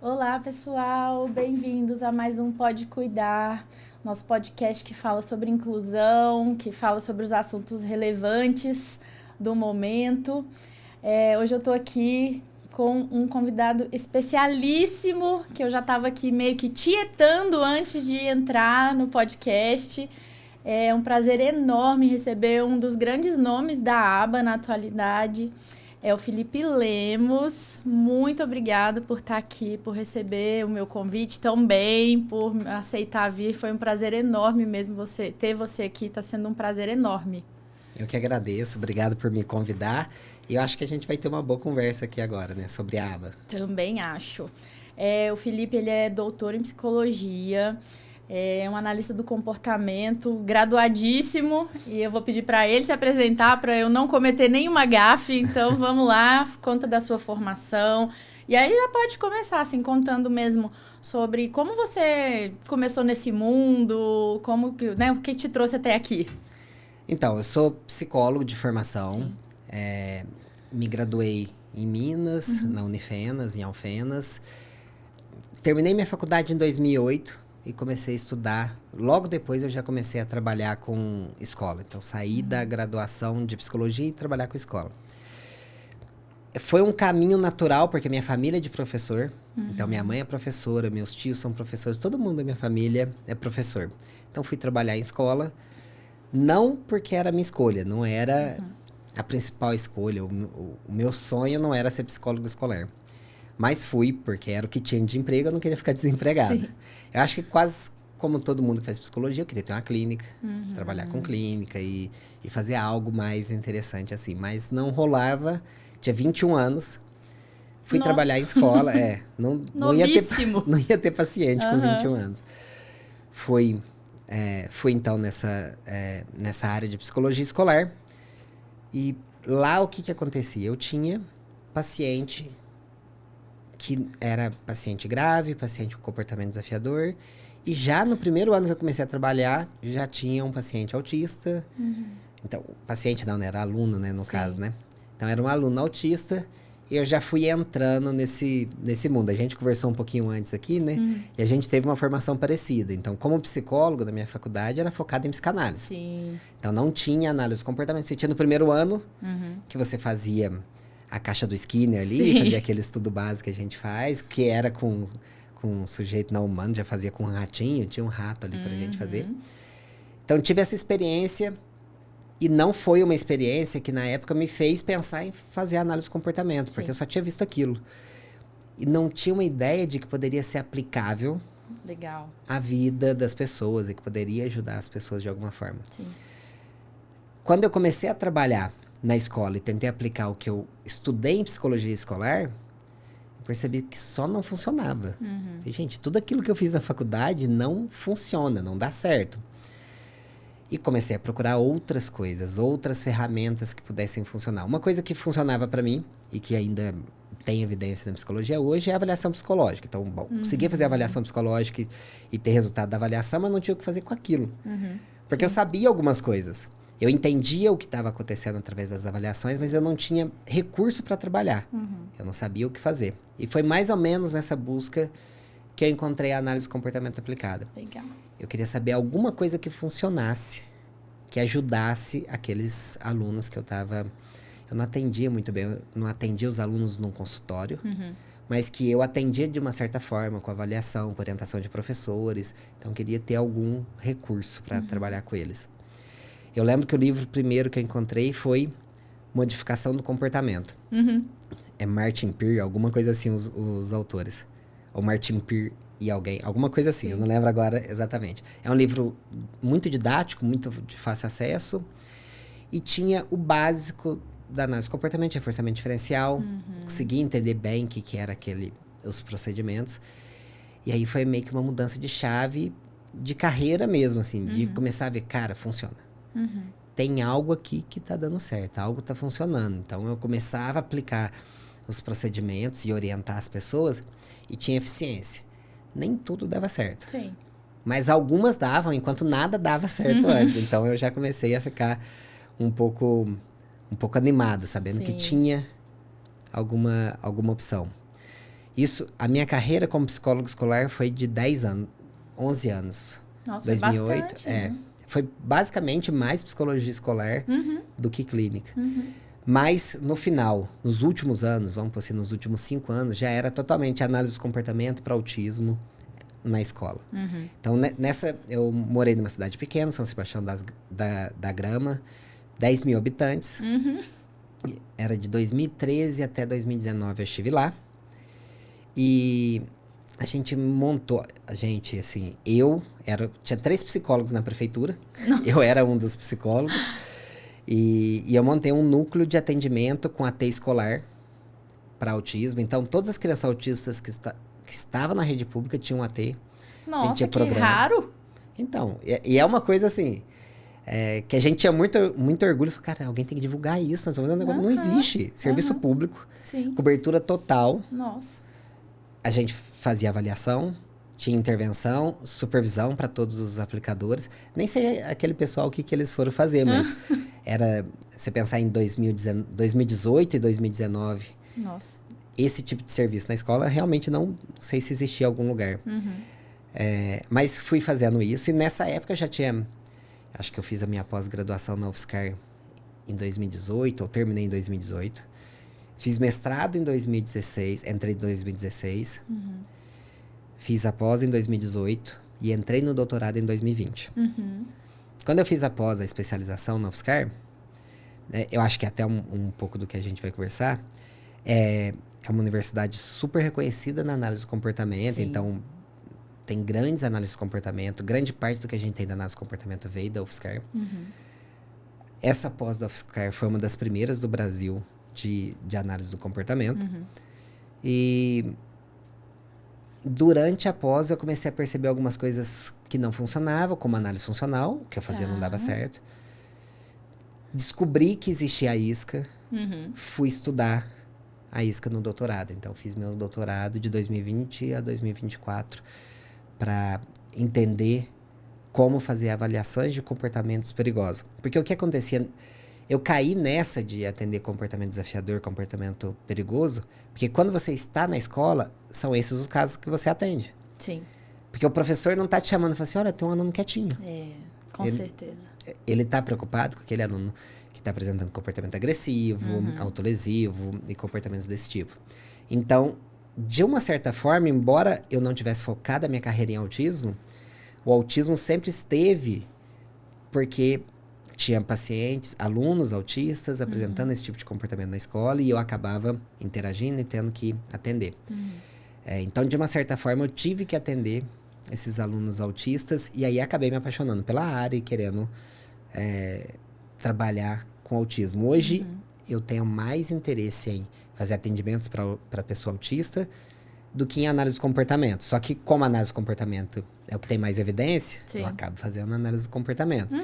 Olá, pessoal! Bem-vindos a mais um Pode Cuidar, nosso podcast que fala sobre inclusão, que fala sobre os assuntos relevantes do momento. Hoje eu tô aqui com um convidado especialíssimo, que eu já estava aqui meio que tietando antes de entrar no podcast. É um prazer enorme receber um dos grandes nomes da aba na atualidade. É o Felipe Lemos. Muito obrigada por estar aqui, por receber o meu convite também, por aceitar vir. Foi um prazer enorme mesmo ter você aqui. Está sendo um prazer enorme. Eu que agradeço, obrigado por me convidar. E eu acho que a gente vai ter uma boa conversa aqui agora, né, sobre a aba. Também acho. O Felipe, ele é doutor em psicologia, é um analista do comportamento, graduadíssimo, e eu vou pedir para ele se apresentar para eu não cometer nenhuma gafe. Então, vamos lá, conta da sua formação. E aí já pode começar, assim, contando mesmo sobre como você começou nesse mundo, como que, né, o que te trouxe até aqui. Então, eu sou psicólogo de formação, me graduei em Minas, na Unifenas, em Alfenas. Terminei minha faculdade em 2008 e comecei a estudar. Logo depois eu já comecei a trabalhar com escola. Então, saí da graduação de psicologia e trabalhar com escola. Foi um caminho natural, porque minha família é de professor. Então, minha mãe é professora, meus tios são professores, todo mundo da minha família é professor. Então, fui trabalhar em escola. Não porque era a minha escolha, não era a principal escolha. O meu sonho não era ser psicólogo escolar. Mas fui, porque era o que tinha de emprego, eu não queria ficar desempregado. Sim. Eu acho que quase como todo mundo que faz psicologia, eu queria ter uma clínica, trabalhar com clínica e fazer algo mais interessante assim. Mas não rolava, tinha 21 anos, fui trabalhar em escola, não ia ter paciente com 21 anos. Fui então nessa área de psicologia escolar. E lá o que acontecia? Eu tinha paciente que era paciente grave, paciente com comportamento desafiador. E já no primeiro ano que eu comecei a trabalhar, já tinha um paciente autista. Então, paciente não, né? Era aluno, né? No caso, né? Então, era um aluno autista. E eu já fui entrando nesse mundo. A gente conversou um pouquinho antes aqui, né? E a gente teve uma formação parecida. Então, como psicólogo da minha faculdade, era focado em psicanálise. Sim. Então, não tinha análise do comportamento. Você tinha no primeiro ano, que você fazia a caixa do Skinner ali, fazia aquele estudo básico que a gente faz, que era com um sujeito não humano, já fazia com um ratinho, tinha um rato ali pra gente fazer. Então, tive essa experiência. E não foi uma experiência que, na época, me fez pensar em fazer análise do comportamento, porque eu só tinha visto aquilo. E não tinha uma ideia de que poderia ser aplicável à vida das pessoas e que poderia ajudar as pessoas de alguma forma. Sim. Quando eu comecei a trabalhar na escola e tentei aplicar o que eu estudei em psicologia escolar, eu percebi que só não funcionava. E, gente, tudo aquilo que eu fiz na faculdade não funciona, não dá certo. E comecei a procurar outras coisas, outras ferramentas que pudessem funcionar. Uma coisa que funcionava para mim, e que ainda tem evidência na psicologia hoje, é a avaliação psicológica. Então, bom, conseguia fazer a avaliação psicológica e ter resultado da avaliação, mas não tinha o que fazer com aquilo. Porque eu sabia algumas coisas. Eu entendia o que estava acontecendo através das avaliações, mas eu não tinha recurso para trabalhar. Eu não sabia o que fazer. E foi mais ou menos nessa busca que eu encontrei a análise do comportamento aplicada. Legal. Eu queria saber alguma coisa que funcionasse, que ajudasse aqueles alunos que eu não atendia muito bem, eu não atendia os alunos num consultório, mas que eu atendia de uma certa forma, com avaliação, com orientação de professores. Então, eu queria ter algum recurso para trabalhar com eles. Eu lembro que o livro primeiro que eu encontrei foi Modificação do Comportamento. É Martin Peer, alguma coisa assim, os autores. Ou Martin Peer e alguém, alguma coisa assim, eu não lembro agora exatamente. É um livro muito didático, muito de fácil acesso, e tinha o básico da análise do comportamento, reforçamento diferencial, consegui entender bem o que era os procedimentos, e aí foi meio que uma mudança de chave, de carreira mesmo, assim, de começar a ver, cara, funciona. Tem algo aqui que tá dando certo, algo tá funcionando. Então, eu começava a aplicar os procedimentos e orientar as pessoas, e tinha eficiência. Nem tudo dava certo. Sim. Mas algumas davam, enquanto nada dava certo antes. Então, eu já comecei a ficar um pouco animado, sabendo que tinha alguma opção. Isso, a minha carreira como psicólogo escolar foi de 10 anos, 11 anos. Nossa, 2008, é bastante, né? Foi basicamente mais psicologia escolar do que clínica. Mas, no final, nos últimos anos, vamos por assim, nos últimos 5 anos, já era totalmente análise do comportamento para autismo na escola. Então, eu morei numa cidade pequena, São Sebastião da Grama, 10 mil habitantes. Era de 2013 até 2019 eu estive lá. E a gente montou, tinha 3 psicólogos na prefeitura. Nossa. Eu era um dos psicólogos. E eu montei um núcleo de atendimento com AT escolar para autismo. Então, todas as crianças autistas que estavam na rede pública tinham AT. Nossa, que raro! Então, e é uma coisa assim, que a gente tinha muito orgulho. Cara, alguém tem que divulgar isso. Nós vamos fazer um negócio. Não existe. Serviço público, Sim. cobertura total. Nossa. A gente fazia avaliação, tinha intervenção, supervisão para todos os aplicadores. Nem sei aquele pessoal o que eles foram fazer, mas era... Você pensar em 2018 e 2019, Nossa. esse tipo de serviço na escola, realmente não sei se existia em algum lugar. Mas fui fazendo isso, e nessa época eu já tinha... Acho que eu fiz a minha pós-graduação na UFSCar em 2018, ou terminei em 2018. Fiz mestrado em 2016, entrei em 2016. Fiz a pós em 2018 e entrei no doutorado em 2020. Quando eu fiz a pós, a especialização na UFSCar, eu acho que até um pouco do que a gente vai conversar, é uma universidade super reconhecida na análise do comportamento. Sim. Então, tem grandes análises do comportamento. Grande parte do que a gente tem da análise do comportamento veio da UFSCar. Essa pós da UFSCar foi uma das primeiras do Brasil de análise do comportamento. E durante a pós eu comecei a perceber algumas coisas que não funcionavam, como análise funcional, o que eu fazia não dava certo. Descobri que existia a isca, fui estudar a isca no doutorado. Então, fiz meu doutorado de 2020 a 2024 para entender como fazer avaliações de comportamentos perigosos. Porque o que acontecia... Eu caí nessa de atender comportamento desafiador, comportamento perigoso, porque quando você está na escola, são esses os casos que você atende. Sim. Porque o professor não está te chamando e fala assim, olha, tem um aluno quietinho. Com certeza. Ele está preocupado com aquele aluno que está apresentando comportamento agressivo, autolesivo e comportamentos desse tipo. Então, de uma certa forma, embora eu não tivesse focado a minha carreira em autismo, o autismo sempre esteve porque... Tinha pacientes, alunos autistas apresentando esse tipo de comportamento na escola, e eu acabava interagindo e tendo que atender. Então, de uma certa forma, eu tive que atender esses alunos autistas, e aí acabei me apaixonando pela área e querendo trabalhar com autismo. Hoje, eu tenho mais interesse em fazer atendimentos para pessoa autista do que em análise do comportamento. Só que, como análise do comportamento é o que tem mais evidência, eu acabo fazendo análise do comportamento.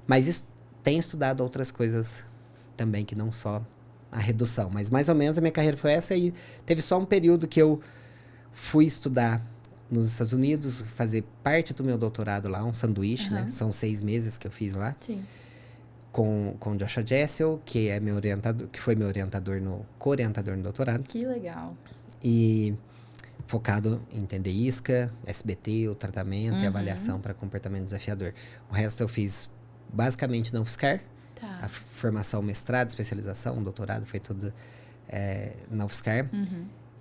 Mas isso tenho estudado outras coisas também, que não só a redução. Mas mais ou menos a minha carreira foi essa, e teve só um período que eu fui estudar nos Estados Unidos, fazer parte do meu doutorado lá, um sanduíche, né? São 6 meses que eu fiz lá. Sim. Com Joshua Jessel, que é meu orientador, que foi meu orientador co-orientador no doutorado. Que legal. E focado em entender isca, SBT, o tratamento e avaliação para comportamento desafiador. O resto eu fiz basicamente na UFSCar. A formação, mestrado, especialização, doutorado, foi tudo na UFSCar.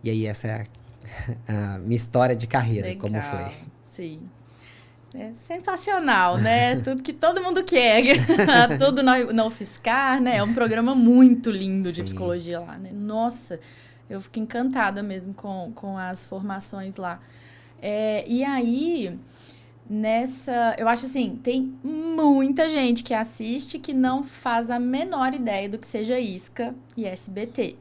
E aí essa é a minha história de carreira. Legal. Como foi. Sim. É sensacional, né? Tudo que todo mundo quer. Tudo na UFSCar, né? É um programa muito lindo de psicologia lá, né? Nossa, eu fico encantada mesmo com as formações lá. E aí... eu acho assim, tem muita gente que assiste que não faz a menor ideia do que seja isca e SBT.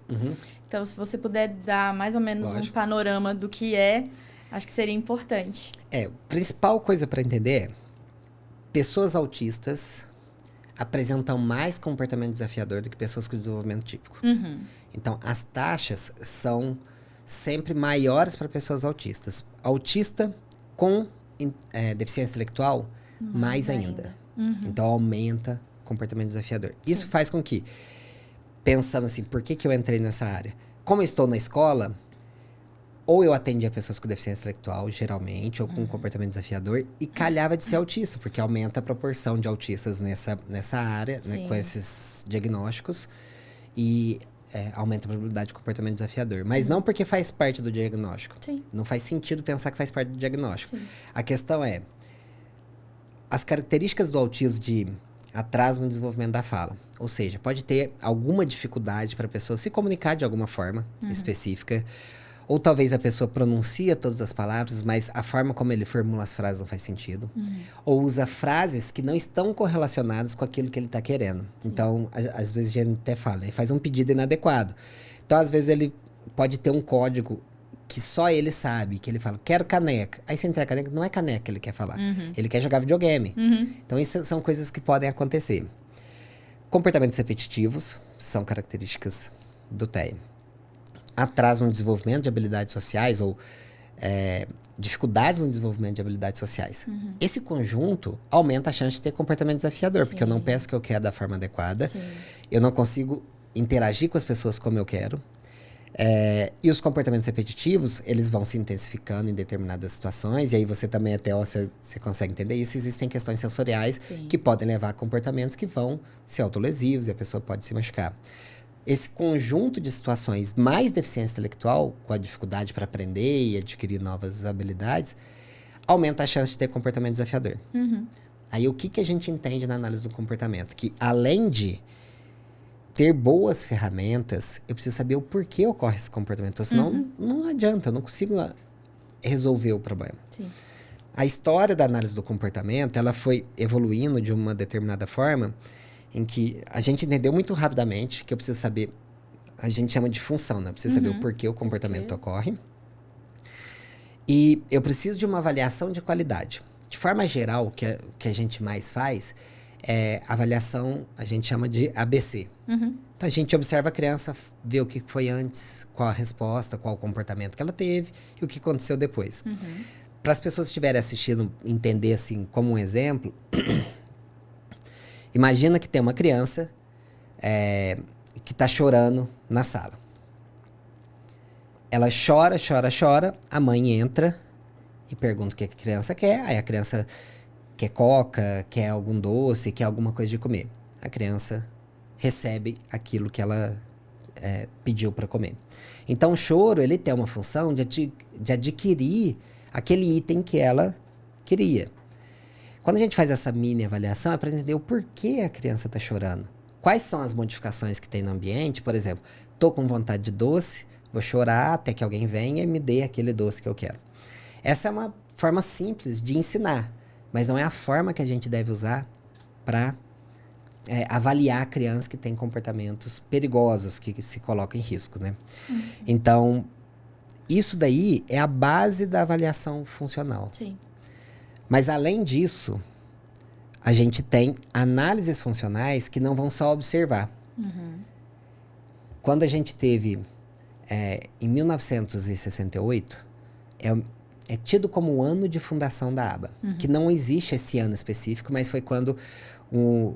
Então, se você puder dar mais ou menos um panorama do que acho que seria importante. A principal coisa para entender é: pessoas autistas apresentam mais comportamento desafiador do que pessoas com desenvolvimento típico. Então, as taxas são sempre maiores para pessoas autistas. Autista com deficiência intelectual, mais ainda. Então, aumenta o comportamento desafiador. Isso faz com que, pensando assim, por que eu entrei nessa área? Como eu estou na escola, ou eu atendia pessoas com deficiência intelectual, geralmente, ou com comportamento desafiador, e calhava de ser autista, porque aumenta a proporção de autistas nessa área, né, com esses diagnósticos, e aumenta a probabilidade de comportamento desafiador. Mas não porque faz parte do diagnóstico. Sim. Não faz sentido pensar que faz parte do diagnóstico. Sim. A questão é, as características do autismo de atraso no desenvolvimento da fala. Ou seja, pode ter alguma dificuldade para a pessoa se comunicar de alguma forma específica. Ou talvez a pessoa pronuncia todas as palavras, mas a forma como ele formula as frases não faz sentido. Ou usa frases que não estão correlacionadas com aquilo que ele está querendo. Então, às vezes a gente até fala, ele faz um pedido inadequado. Então, às vezes ele pode ter um código que só ele sabe, que ele fala, quero caneca. Aí você entrega a caneca, não é caneca que ele quer falar. Ele quer jogar videogame. Então, isso são coisas que podem acontecer. Comportamentos repetitivos são características do TEA. Atraso no desenvolvimento de habilidades sociais ou dificuldades no desenvolvimento de habilidades sociais. Esse conjunto aumenta a chance de ter comportamento desafiador, porque eu não peço o que eu quero da forma adequada, eu não consigo interagir com as pessoas como eu quero. E os comportamentos repetitivos, eles vão se intensificando em determinadas situações, e aí você também até você consegue entender isso. Existem questões sensoriais que podem levar a comportamentos que vão ser autolesivos e a pessoa pode se machucar. Esse conjunto de situações, mais deficiência intelectual, com a dificuldade para aprender e adquirir novas habilidades, aumenta a chance de ter comportamento desafiador. Aí o que a gente entende na análise do comportamento? Que além de ter boas ferramentas, eu preciso saber o porquê ocorre esse comportamento. Senão não adianta, eu não consigo resolver o problema. Sim. A história da análise do comportamento, ela foi evoluindo de uma determinada forma em que a gente entendeu muito rapidamente que eu preciso saber, a gente chama de função, né? Eu preciso saber o porquê o comportamento ocorre. E eu preciso de uma avaliação de qualidade. De forma geral, o que a gente mais faz é avaliação, a gente chama de ABC. Então, a gente observa a criança, vê o que foi antes, qual a resposta, qual o comportamento que ela teve e o que aconteceu depois. Para as pessoas que estiverem assistindo, entender assim, como um exemplo, imagina que tem uma criança que está chorando na sala. Ela chora, a mãe entra e pergunta o que a criança quer, aí a criança quer coca, quer algum doce, quer alguma coisa de comer. A criança recebe aquilo que ela pediu para comer. Então, o choro, ele tem uma função de adquirir aquele item que ela queria. Quando a gente faz essa mini avaliação, é para entender o porquê a criança está chorando. Quais são as modificações que tem no ambiente? Por exemplo, estou com vontade de doce, vou chorar até que alguém venha e me dê aquele doce que eu quero. Essa é uma forma simples de ensinar, mas não é a forma que a gente deve usar para avaliar crianças que têm comportamentos perigosos, que se colocam em risco, né? Então, isso daí é a base da avaliação funcional. Sim. Mas, além disso, a gente tem análises funcionais que não vão só observar. Quando a gente teve, em 1968, é tido como o ano de fundação da ABA. Que não existe esse ano específico, mas foi quando o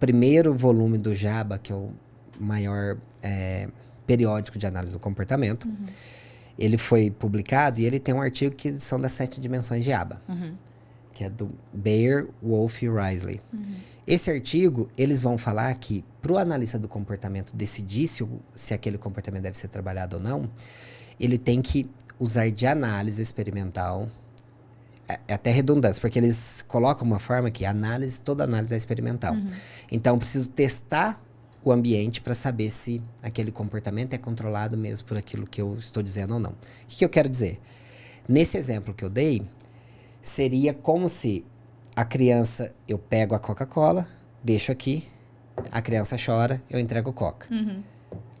primeiro volume do JABA, que é o maior periódico de análise do comportamento, ele foi publicado e ele tem um artigo que são das 7 dimensões de ABA. Que é do Baer, Wolf e Risley. Esse artigo, eles vão falar que para o analista do comportamento decidir se aquele comportamento deve ser trabalhado ou não, ele tem que usar de análise experimental, é até redundância, porque eles colocam uma forma que toda análise é experimental. Então, eu preciso testar o ambiente para saber se aquele comportamento é controlado mesmo por aquilo que eu estou dizendo ou não. O que eu quero dizer? Nesse exemplo que eu dei, seria como se a criança, eu pego a Coca-Cola, deixo aqui, a criança chora, eu entrego Coca.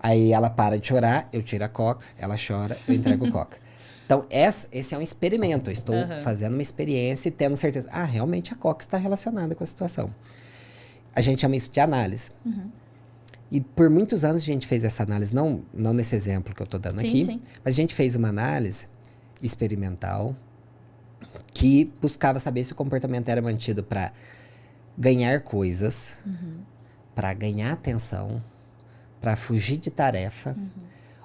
Aí ela para de chorar, eu tiro a Coca, ela chora, eu entrego Coca. Então, esse é um experimento. Eu estou fazendo uma experiência e tendo certeza. Realmente a Coca está relacionada com a situação. A gente chama isso de análise. E por muitos anos a gente fez essa análise, não nesse exemplo que eu estou dando aqui, mas a gente fez uma análise experimental que buscava saber se o comportamento era mantido para ganhar coisas, para ganhar atenção, para fugir de tarefa,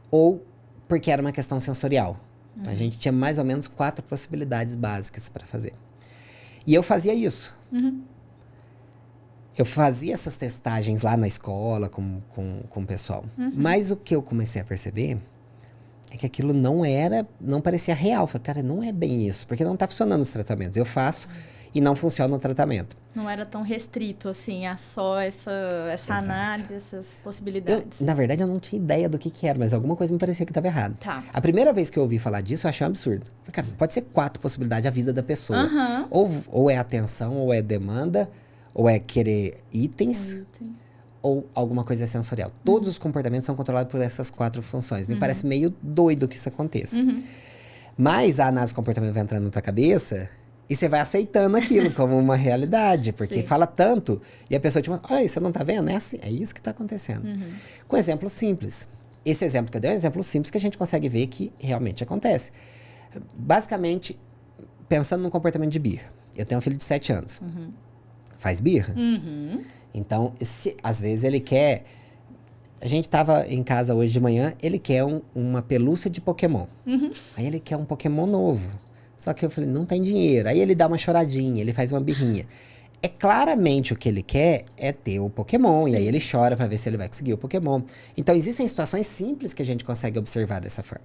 ou porque era uma questão sensorial. Então, a gente tinha mais ou menos 4 possibilidades básicas para fazer. E eu fazia isso. Eu fazia essas testagens lá na escola com o pessoal. Mas o que eu comecei a perceber é que aquilo não parecia real. Eu falei, cara, não é bem isso, porque não tá funcionando os tratamentos. Eu faço e não funciona o tratamento. Não era tão restrito, assim, a só essa análise, essas possibilidades. Na verdade, eu não tinha ideia do que era, mas alguma coisa me parecia que estava errado. Tá. A primeira vez que eu ouvi falar disso, eu achei um absurdo. Falei, cara, pode ser 4 possibilidades a vida da pessoa. Ou é atenção, ou é demanda, ou é querer itens, ou alguma coisa sensorial. Todos os comportamentos são controlados por essas 4 funções. Me parece meio doido que isso aconteça. Mas a análise do comportamento vai entrando na tua cabeça e você vai aceitando aquilo como uma realidade. Porque fala tanto e a pessoa te fala, olha aí, você não tá vendo? É assim, é isso que tá acontecendo. Com exemplo simples. Esse exemplo que eu dei é um exemplo simples que a gente consegue ver que realmente acontece. Basicamente, pensando no comportamento de birra. Eu tenho um filho de 7 anos. Faz birra? Então, às vezes ele quer... A gente tava em casa hoje de manhã, ele quer uma pelúcia de Pokémon. Aí ele quer um Pokémon novo. Só que eu falei, não tem dinheiro. Aí ele dá uma choradinha, ele faz uma birrinha. É claramente o que ele quer é ter o Pokémon. E aí ele chora pra ver se ele vai conseguir o Pokémon. Então, existem situações simples que a gente consegue observar dessa forma.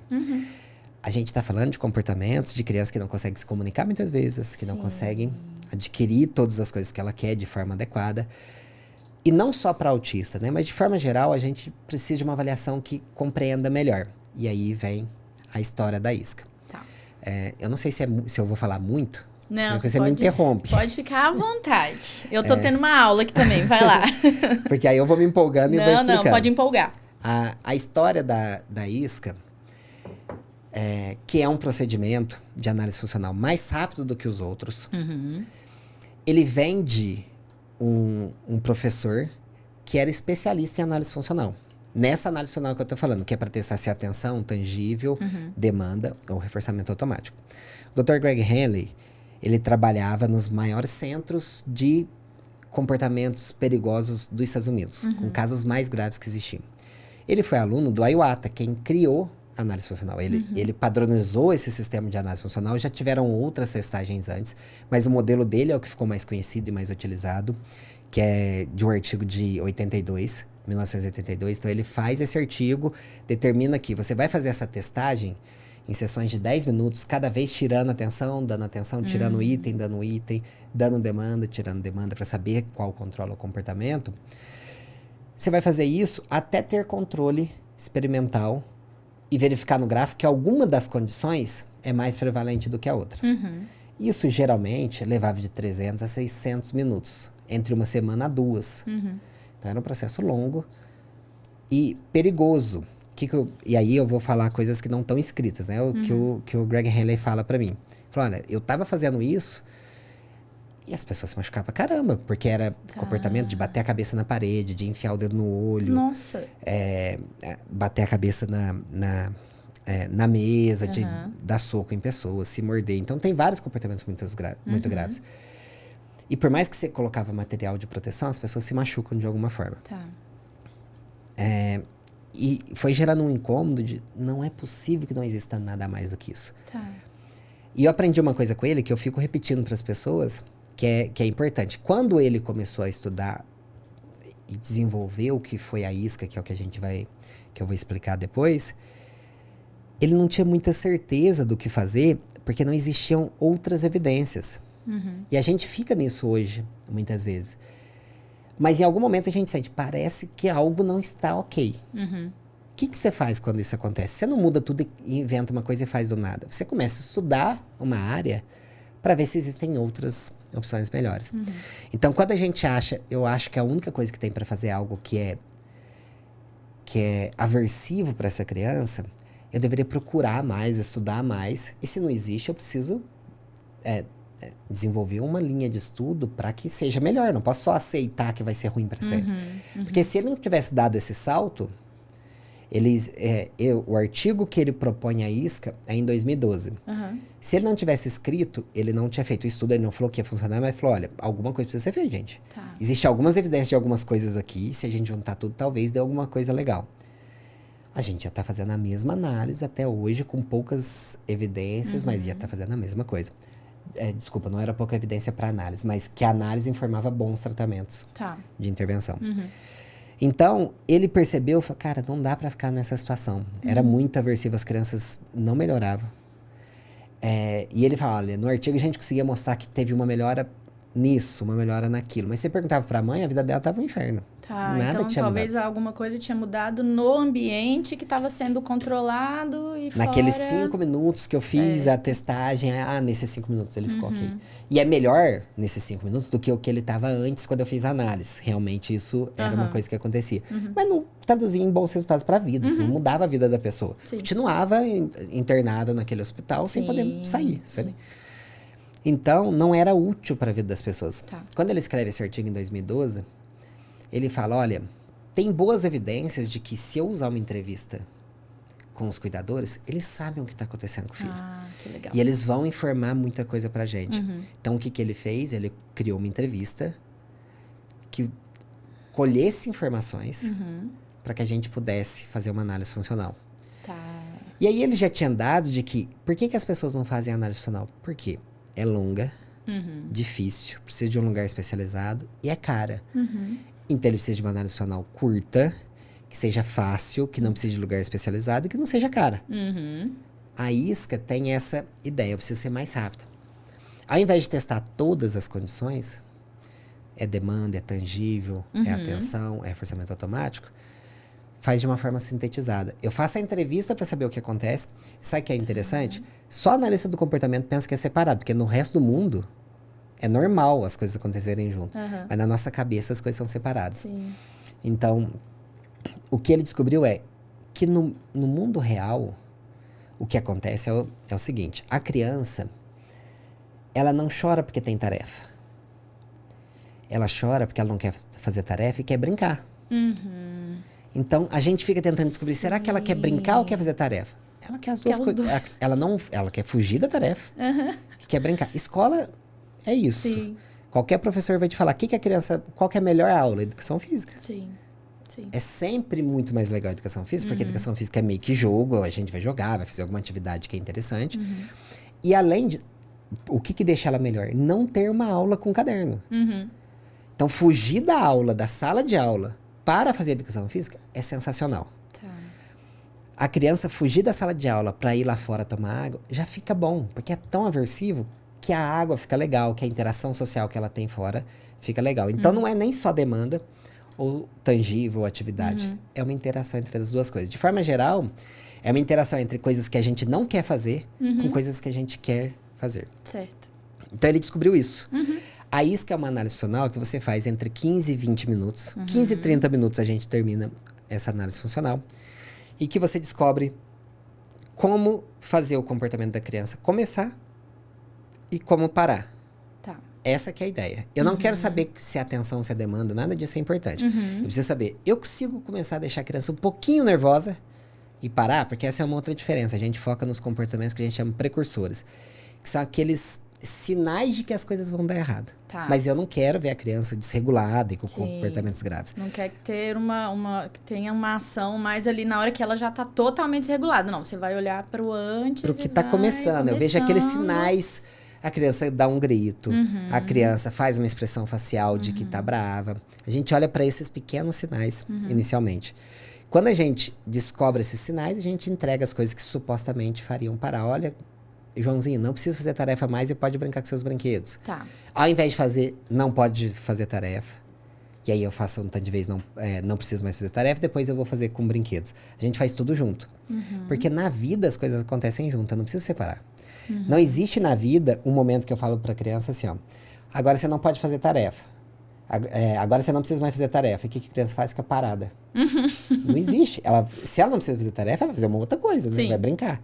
A gente tá falando de comportamentos de crianças que não conseguem se comunicar muitas vezes, que não conseguem adquirir todas as coisas que ela quer de forma adequada. E não só para autista, né? Mas de forma geral, a gente precisa de uma avaliação que compreenda melhor. E aí vem a história da isca. Tá. Eu não sei se eu vou falar muito. Não, você me interrompe. Pode ficar à vontade. Eu tô tendo uma aula aqui também, vai lá. Porque aí eu vou me empolgando e vou explicando. Não, pode empolgar. A história da isca, que é um procedimento de análise funcional mais rápido do que os outros, ele vem de um professor que era especialista em análise funcional. Nessa análise funcional que eu tô falando, que é para testar se a atenção, tangível, demanda ou reforçamento automático. O Dr. Greg Henley, ele trabalhava nos maiores centros de comportamentos perigosos dos Estados Unidos, com casos mais graves que existiam. Ele foi aluno do Iwata, quem criou a análise funcional. Ele padronizou esse sistema de análise funcional. Já tiveram outras testagens antes, mas o modelo dele é o que ficou mais conhecido e mais utilizado, que é de um artigo de 1982. Então, ele faz esse artigo, determina que você vai fazer essa testagem em sessões de 10 minutos, cada vez tirando atenção, dando atenção, tirando item, dando demanda, tirando demanda, para saber qual controla o comportamento. Você vai fazer isso até ter controle experimental e verificar no gráfico que alguma das condições é mais prevalente do que a outra. Isso, geralmente, levava de 300 a 600 minutos, entre uma semana a 2. Então, era um processo longo e perigoso. E aí eu vou falar coisas que não estão escritas, né? Que o Greg Henley fala pra mim. Ele falou, olha, eu tava fazendo isso e as pessoas se machucavam pra caramba, porque era comportamento de bater a cabeça na parede, de enfiar o dedo no olho. Nossa! Bater a cabeça na mesa, de dar soco em pessoas, se morder. Então, tem vários comportamentos muito graves. E por mais que você colocava material de proteção, as pessoas se machucam de alguma forma. Tá. E foi gerando um incômodo de não é possível que não exista nada mais do que isso. Tá. E eu aprendi uma coisa com ele que eu fico repetindo para as pessoas, que é importante. Quando ele começou a estudar e desenvolver o que foi a isca, que é o que eu vou explicar depois, ele não tinha muita certeza do que fazer, porque não existiam outras evidências. E a gente fica nisso hoje, muitas vezes. Mas em algum momento a gente sente, parece que algo não está ok. O que você faz quando isso acontece? Você não muda tudo e inventa uma coisa e faz do nada. Você começa a estudar uma área para ver se existem outras opções melhores. Então, quando a gente eu acho que a única coisa que tem para fazer algo que é aversivo para essa criança, eu deveria procurar mais, estudar mais. E se não existe, eu preciso desenvolver uma linha de estudo para que seja melhor. Não posso só aceitar que vai ser ruim para sempre. Porque se ele não tivesse dado esse salto, o artigo que ele propõe a isca é em 2012. Se ele não tivesse escrito, ele não tinha feito o estudo, ele não falou que ia funcionar, mas falou, olha, alguma coisa precisa ser feita, gente. Existem algumas evidências de algumas coisas aqui, se a gente juntar tudo, talvez dê alguma coisa legal. a gente ia estar fazendo a mesma análise até hoje, com poucas evidências, mas ia estar fazendo a mesma coisa. Desculpa, não era pouca evidência para análise, mas que a análise informava bons tratamentos de intervenção. Então, ele percebeu, falou, cara, não dá para ficar nessa situação. Era muito aversivo, as crianças não melhoravam. E ele fala, olha, no artigo a gente conseguia mostrar que teve uma melhora nisso, uma melhora naquilo. Mas você perguntava pra mãe, a vida dela tava um inferno. Nada então tinha talvez mudado. alguma coisa tinha mudado no ambiente que estava sendo controlado e Naqueles fora... 5 minutos que eu fiz a testagem, nesses 5 minutos ele ficou ok. E é melhor nesses 5 minutos do que o que ele tava antes quando eu fiz a análise. Realmente isso era uma coisa que acontecia. Mas não traduzia em bons resultados pra vida, isso não mudava a vida da pessoa. Continuava internado naquele hospital sem poder sair, sabe? Então, não era útil para a vida das pessoas. Quando ele escreve esse artigo em 2012, ele fala, olha, tem boas evidências de que se eu usar uma entrevista com os cuidadores, eles sabem o que está acontecendo com o filho. Que legal. E eles vão informar muita coisa pra gente. Então, o que ele fez? Ele criou uma entrevista que colhesse informações para que a gente pudesse fazer uma análise funcional. E aí, ele já tinha dados de que... Por que as pessoas não fazem análise funcional? Por quê? É longa, difícil, precisa de um lugar especializado e é cara. Então, ele precisa de uma análise funcional curta, que seja fácil, que não precise de lugar especializado e que não seja cara. A isca tem essa ideia, eu preciso ser mais rápida. Ao invés de testar todas as condições, é demanda, é tangível, é atenção, é forçamento automático, faz de uma forma sintetizada. Eu faço a entrevista para saber o que acontece. Sabe o que é interessante? Só a analista do comportamento pensa que é separado, porque no resto do mundo é normal as coisas acontecerem junto. Mas na nossa cabeça as coisas são separadas. Então, o que ele descobriu é que no mundo real, o que acontece é o seguinte. A criança, ela não chora porque tem tarefa. Ela chora porque ela não quer fazer tarefa e quer brincar. Então, a gente fica tentando descobrir, será que ela quer brincar ou quer fazer tarefa? Ela quer as duas coisas. Ela quer fugir da tarefa e quer brincar. Escola é isso. Qualquer professor vai te falar, qual que é a melhor aula? Educação física. É sempre muito mais legal a educação física, porque a educação física é meio que jogo, a gente vai jogar, vai fazer alguma atividade que é interessante. E além de... O que deixa ela melhor? Não ter uma aula com caderno. Então, fugir da aula, da sala de aula, para fazer educação física, é sensacional. A criança fugir da sala de aula para ir lá fora tomar água, já fica bom. Porque é tão aversivo que a água fica legal, que a interação social que ela tem fora fica legal. Então, não é nem só demanda, ou tangível, ou atividade. É uma interação entre as duas coisas. De forma geral, é uma interação entre coisas que a gente não quer fazer com coisas que a gente quer fazer. Então, ele descobriu isso. A isca é uma análise funcional que você faz entre 15 e 20 minutos. 15 e 30 minutos a gente termina essa análise funcional. E que você descobre como fazer o comportamento da criança começar e como parar. Essa que é a ideia. Eu não quero saber se é atenção, se é demanda, nada disso é importante. Eu preciso saber, eu consigo começar a deixar a criança um pouquinho nervosa e parar? Porque essa é uma outra diferença. A gente foca nos comportamentos que a gente chama precursores. Que são aqueles sinais de que as coisas vão dar errado. Mas eu não quero ver a criança desregulada e com comportamentos graves. Não quer ter que tenha uma ação mais ali na hora que ela já tá totalmente desregulada. Não, você vai olhar para o antes Pro que tá começando. Eu vejo aqueles sinais. A criança dá um grito. A criança faz uma expressão facial de que tá brava. A gente olha para esses pequenos sinais inicialmente. Quando a gente descobre esses sinais, a gente entrega as coisas que supostamente fariam parar. Olha, Joãozinho, não precisa fazer tarefa mais e pode brincar com seus brinquedos. Ao invés de fazer, não pode fazer tarefa. E aí eu faço um tanto de vez, não preciso mais fazer tarefa, depois eu vou fazer com brinquedos. A gente faz tudo junto. Porque na vida as coisas acontecem juntas, eu não preciso separar. Não existe na vida um momento que eu falo pra criança assim, ó. Agora você não pode fazer tarefa. Agora você não precisa mais fazer tarefa. E o que a criança faz? Fica parada. Não existe. Se ela não precisa fazer tarefa, ela vai fazer uma outra coisa, né? Vai brincar.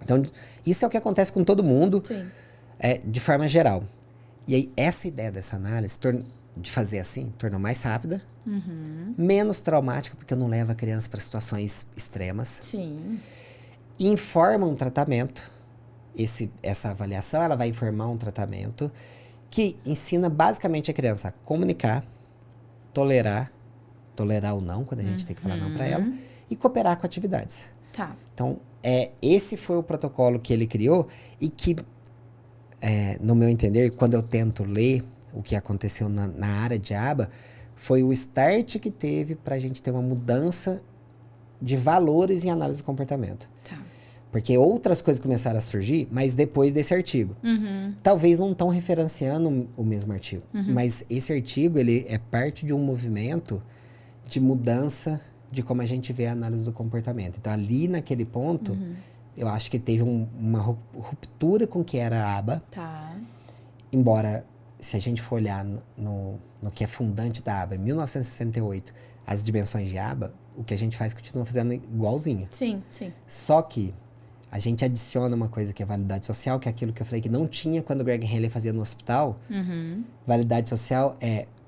Então, isso é o que acontece com todo mundo, de forma geral. E aí, essa ideia dessa análise, de fazer assim, tornou mais rápida, menos traumática, porque eu não levo a criança para situações extremas. E informa um tratamento. Essa avaliação, ela vai informar um tratamento que ensina basicamente a criança a comunicar, tolerar o não, quando a gente tem que falar não para ela, e cooperar com atividades. Tá. Então, esse foi o protocolo que ele criou e que, no meu entender, quando eu tento ler o que aconteceu na área de aba, foi o start que teve para a gente ter uma mudança de valores em análise do comportamento. Tá. Porque outras coisas começaram a surgir, mas depois desse artigo. Talvez não estão referenciando o mesmo artigo. Mas esse artigo, ele é parte de um movimento de mudança de como a gente vê a análise do comportamento. Então, ali naquele ponto, eu acho que teve uma ruptura com o que era a aba. Tá. Embora, se a gente for olhar no que é fundante da aba, em 1968, as dimensões de aba, o que a gente faz continua fazendo igualzinho. Sim, sim. Só que a gente adiciona uma coisa que é validade social, que é aquilo que eu falei que não tinha quando o Greg Henley fazia no hospital. Validade social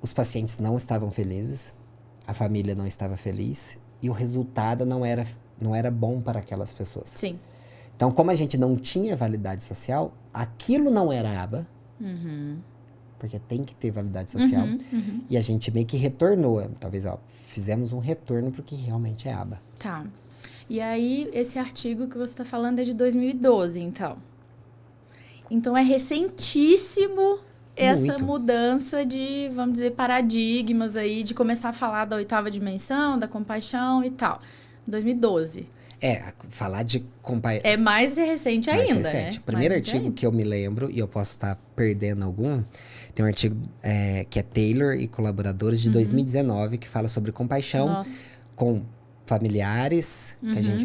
os pacientes não estavam felizes, a família não estava feliz e o resultado não era bom para aquelas pessoas. Sim. Então, como a gente não tinha validade social, aquilo não era aba, porque tem que ter validade social, e a gente meio que retornou. Talvez, fizemos um retorno para o que realmente é aba. Tá. E aí, esse artigo que você está falando é de 2012, então. Então, é recentíssimo essa mudança de, vamos dizer, paradigmas aí, de começar a falar da 8ª dimensão, da compaixão e tal. 2012. Falar de compaixão... É mais recente ainda, né? O primeiro artigo que eu me lembro, e eu posso estar perdendo algum, tem um artigo que é Taylor e colaboradores de 2019, que fala sobre compaixão com familiares,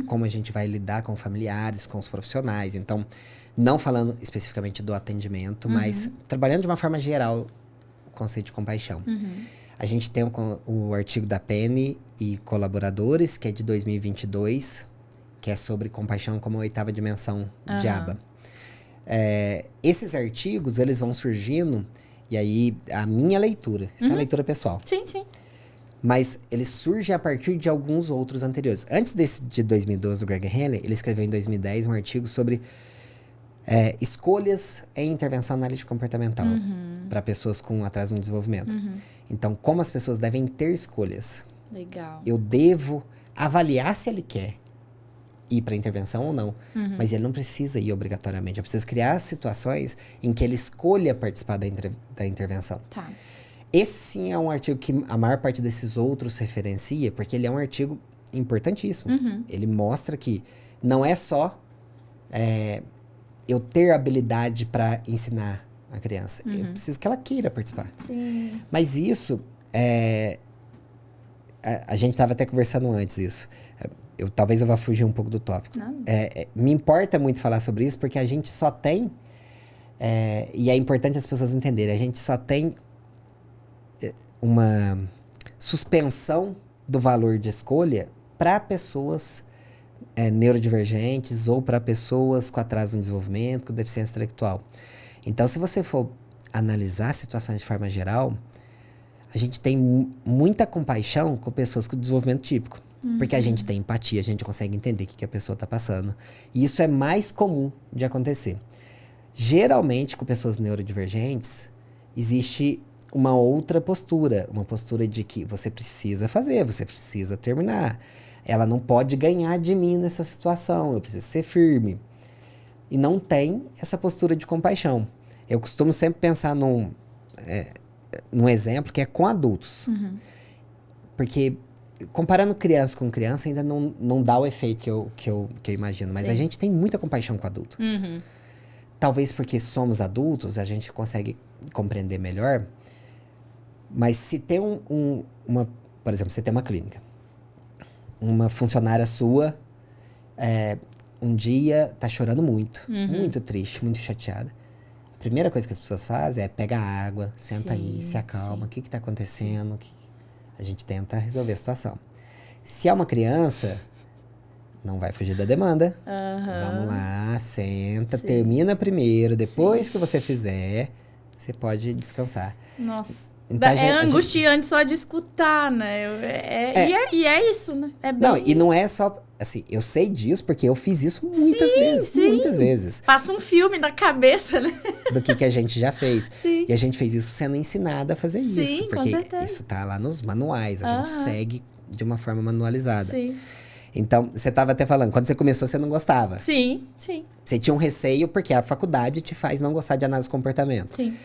como a gente vai lidar com familiares, com os profissionais. Então, não falando especificamente do atendimento, mas trabalhando de uma forma geral o conceito de compaixão. A gente tem o artigo da Penny e colaboradores, que é de 2022, que é sobre compaixão como a 8ª dimensão de aba. Esses artigos, eles vão surgindo, e aí a minha leitura, isso é a leitura pessoal. Sim, sim. Mas eles surgem a partir de alguns outros anteriores. Antes desse de 2012, do Greg Henley, ele escreveu em 2010 um artigo sobre escolhas em intervenção analítica comportamental para pessoas com atraso no desenvolvimento. Então, como as pessoas devem ter escolhas. Legal. Eu devo avaliar se ele quer ir para intervenção ou não, mas ele não precisa ir obrigatoriamente. Eu preciso criar situações em que ele escolha participar da intervenção. Tá. Esse sim é um artigo que a maior parte desses outros referencia, porque ele é um artigo importantíssimo. Ele mostra que não é só eu ter habilidade para ensinar a criança. Eu preciso que ela queira participar. Sim. Mas isso, a gente estava até conversando antes isso. Talvez eu vá fugir um pouco do tópico. Me importa muito falar sobre isso, porque a gente só tem, e é importante as pessoas entenderem, a gente só tem uma suspensão do valor de escolha para pessoas neurodivergentes ou para pessoas com atraso no desenvolvimento, com deficiência intelectual. Então, se você for analisar situações de forma geral, a gente tem muita compaixão com pessoas com desenvolvimento típico. Porque a gente tem empatia, a gente consegue entender o que a pessoa está passando. E isso é mais comum de acontecer. Geralmente, com pessoas neurodivergentes, existe uma outra postura. Uma postura de que você precisa fazer, você precisa terminar. Ela não pode ganhar de mim nessa situação, eu preciso ser firme. E não tem essa postura de compaixão. Eu costumo sempre pensar num exemplo que é com adultos. Porque comparando criança com criança ainda não dá o efeito que eu imagino. Mas a gente tem muita compaixão com adulto. Talvez porque somos adultos, a gente consegue compreender melhor. Mas se tem por exemplo, você tem uma clínica. Uma funcionária sua, um dia tá chorando muito. Muito triste, muito chateada. A primeira coisa que as pessoas fazem é pegar água, senta aí, se acalma. O que tá acontecendo? A gente tenta resolver a situação. Se é uma criança, não vai fugir da demanda. Vamos lá, senta, termina primeiro. Depois que você fizer, você pode descansar. Nossa. Então, angustiante só de escutar, né? E é isso, né? Não, e não é só... Assim, eu sei disso porque eu fiz isso muitas vezes. Muitas vezes. Passa um filme na cabeça, né? Do que a gente já fez. Sim. E a gente fez isso sendo ensinada a fazer isso. Porque com certeza. isso tá lá nos manuais. A gente segue de uma forma manualizada. Sim. Então, você estava até falando, quando você começou, você não gostava. Sim. Você tinha um receio porque a faculdade te faz não gostar de análise do comportamento. Sim.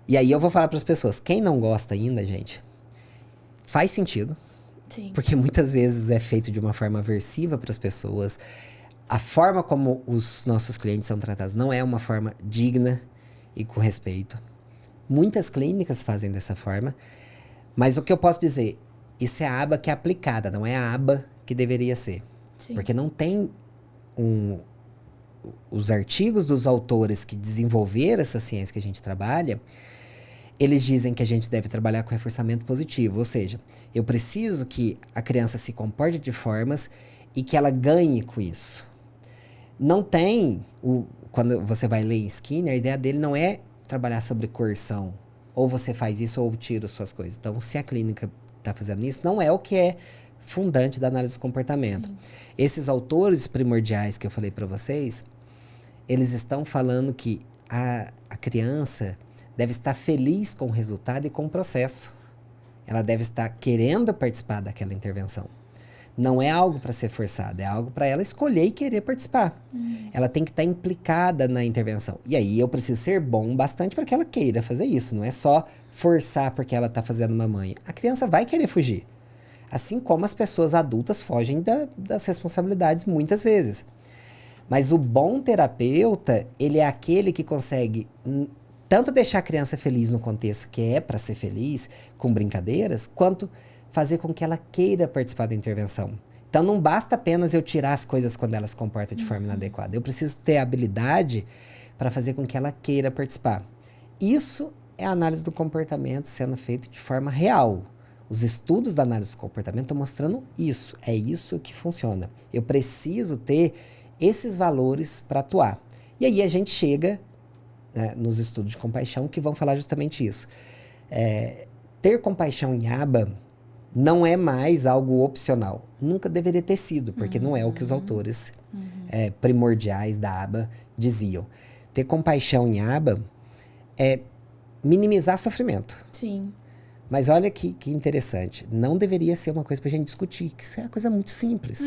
E aí eu vou falar para as pessoas, quem não gosta ainda, gente, faz sentido. Sim. Porque muitas vezes é feito de uma forma aversiva para as pessoas. A forma como os nossos clientes são tratados não é uma forma digna e com respeito. Muitas clínicas fazem dessa forma. Mas o que eu posso dizer, isso é a aba que é aplicada, não é a aba que deveria ser. Sim. Porque não tem os artigos dos autores que desenvolveram essa ciência que a gente trabalha, eles dizem que a gente deve trabalhar com reforçamento positivo. Ou seja, eu preciso que a criança se comporte de formas e que ela ganhe com isso. Não tem, quando você vai ler Skinner, a ideia dele não é trabalhar sobre coerção. Ou você faz isso ou tira suas coisas. Então, se a clínica está fazendo isso, não é o que é fundante da análise do comportamento. Sim. Esses autores primordiais que eu falei para vocês, eles estão falando que a criança deve estar feliz com o resultado e com o processo. Ela deve estar querendo participar daquela intervenção. Não é algo para ser forçado, é algo para ela escolher e querer participar. Ela tem que estar implicada na intervenção. E aí eu preciso ser bom bastante para que ela queira fazer isso. Não é só forçar porque ela está fazendo mamãe. A criança vai querer fugir. Assim como as pessoas adultas fogem das responsabilidades muitas vezes. Mas o bom terapeuta, ele é aquele que consegue tanto deixar a criança feliz no contexto que é para ser feliz, com brincadeiras, quanto fazer com que ela queira participar da intervenção. Então não basta apenas eu tirar as coisas quando ela se comporta de forma inadequada. Eu preciso ter habilidade para fazer com que ela queira participar. Isso é a análise do comportamento sendo feito de forma real. Os estudos da análise do comportamento estão mostrando isso. É isso que funciona. Eu preciso ter esses valores para atuar. E aí a gente chega, né, nos estudos de compaixão que vão falar justamente isso. Ter compaixão em aba não é mais algo opcional. Nunca deveria ter sido, porque não é o que os autores primordiais da aba diziam. Ter compaixão em aba é minimizar sofrimento. Sim. Mas olha que interessante. Não deveria ser uma coisa pra gente discutir, que isso é uma coisa muito simples.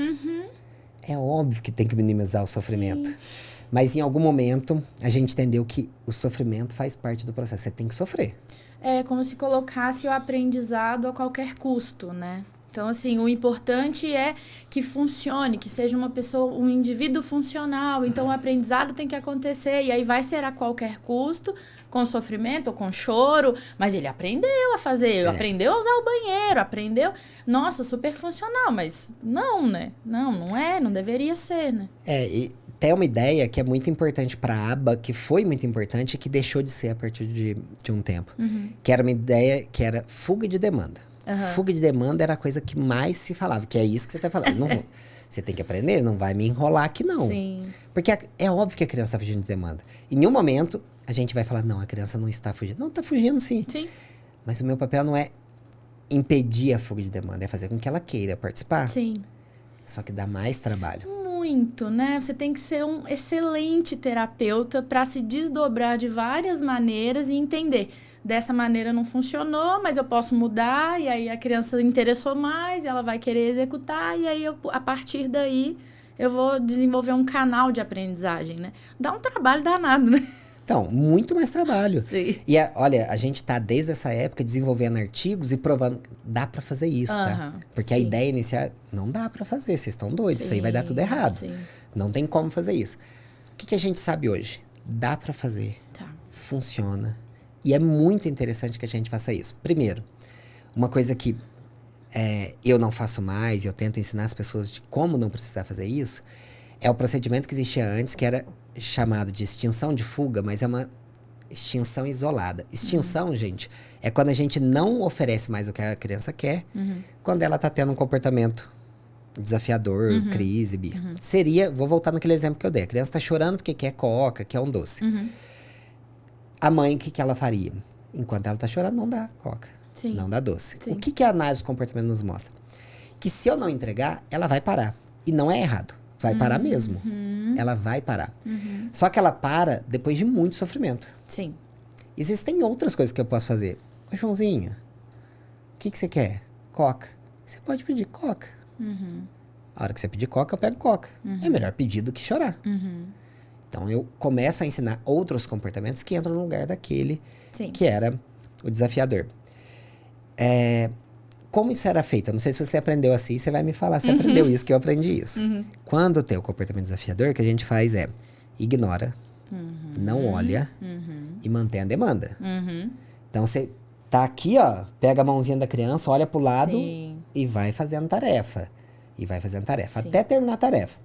É óbvio que tem que minimizar o sofrimento. Sim. Mas em algum momento a gente entendeu que o sofrimento faz parte do processo. Você tem que sofrer. É como se colocasse o aprendizado a qualquer custo, né? Então, assim, o importante é que funcione, que seja uma pessoa, um indivíduo funcional. Então, o aprendizado tem que acontecer. E aí vai ser a qualquer custo, com sofrimento ou com choro. Mas ele aprendeu a fazer, aprendeu a usar o banheiro, aprendeu... Nossa, super funcional, mas não, né? Não é, não deveria ser, né? E tem uma ideia que é muito importante para a aba, que foi muito importante e que deixou de ser a partir de um tempo. Que era uma ideia que era fuga de demanda. Fuga de demanda era a coisa que mais se falava, que é isso que você está falando. Não vou, você tem que aprender, não vai me enrolar aqui não. Sim. Porque é óbvio que a criança está fugindo de demanda. Em nenhum momento a gente vai falar, não, a criança não está fugindo. Não, está fugindo sim. Mas o meu papel não é impedir a fuga de demanda, é fazer com que ela queira participar. Sim. Só que dá mais trabalho. Muito, né? Você tem que ser um excelente terapeuta para se desdobrar de várias maneiras e entender. Dessa maneira não funcionou, mas eu posso mudar, e aí a criança interessou mais, e ela vai querer executar, e aí a partir daí eu vou desenvolver um canal de aprendizagem, né? Dá um trabalho danado, né? Então, muito mais trabalho. Sim. E olha, a gente tá desde essa época desenvolvendo artigos e provando, dá para fazer isso, tá? Porque a ideia inicial, não dá para fazer, vocês estão doidos, isso aí vai dar tudo errado. Sim. Não tem como fazer isso. O que a gente sabe hoje? Dá para fazer. Funciona. E é muito interessante que a gente faça isso. Primeiro, uma coisa que eu não faço mais, eu tento ensinar as pessoas de como não precisar fazer isso, é o procedimento que existia antes, que era chamado de extinção de fuga, mas é uma extinção isolada. Extinção, gente, é quando a gente não oferece mais o que a criança quer, quando ela está tendo um comportamento desafiador, crise, birra. Seria, vou voltar naquele exemplo que eu dei, a criança está chorando porque quer coca, quer um doce. A mãe, o que ela faria? Enquanto ela tá chorando, não dá coca. Sim. Não dá doce. Sim. O que a análise do comportamento nos mostra? Que se eu não entregar, ela vai parar. E não é errado. Vai parar mesmo. Ela vai parar. Só que ela para depois de muito sofrimento. Sim. Existem outras coisas que eu posso fazer. Ô, Joãozinho, o que você quer? Coca. Você pode pedir coca. A hora que você pedir coca, eu pego coca. É melhor pedir do que chorar. Então, eu começo a ensinar outros comportamentos que entram no lugar daquele que era o desafiador. Como isso era feito? Eu não sei se você aprendeu assim, você vai me falar se aprendeu isso, que eu aprendi isso. Quando tem o comportamento desafiador, o que a gente faz é ignora, não olha e mantém a demanda. Então, você tá aqui, ó, pega a mãozinha da criança, olha pro lado e vai fazendo tarefa. E vai fazendo tarefa, até terminar a tarefa.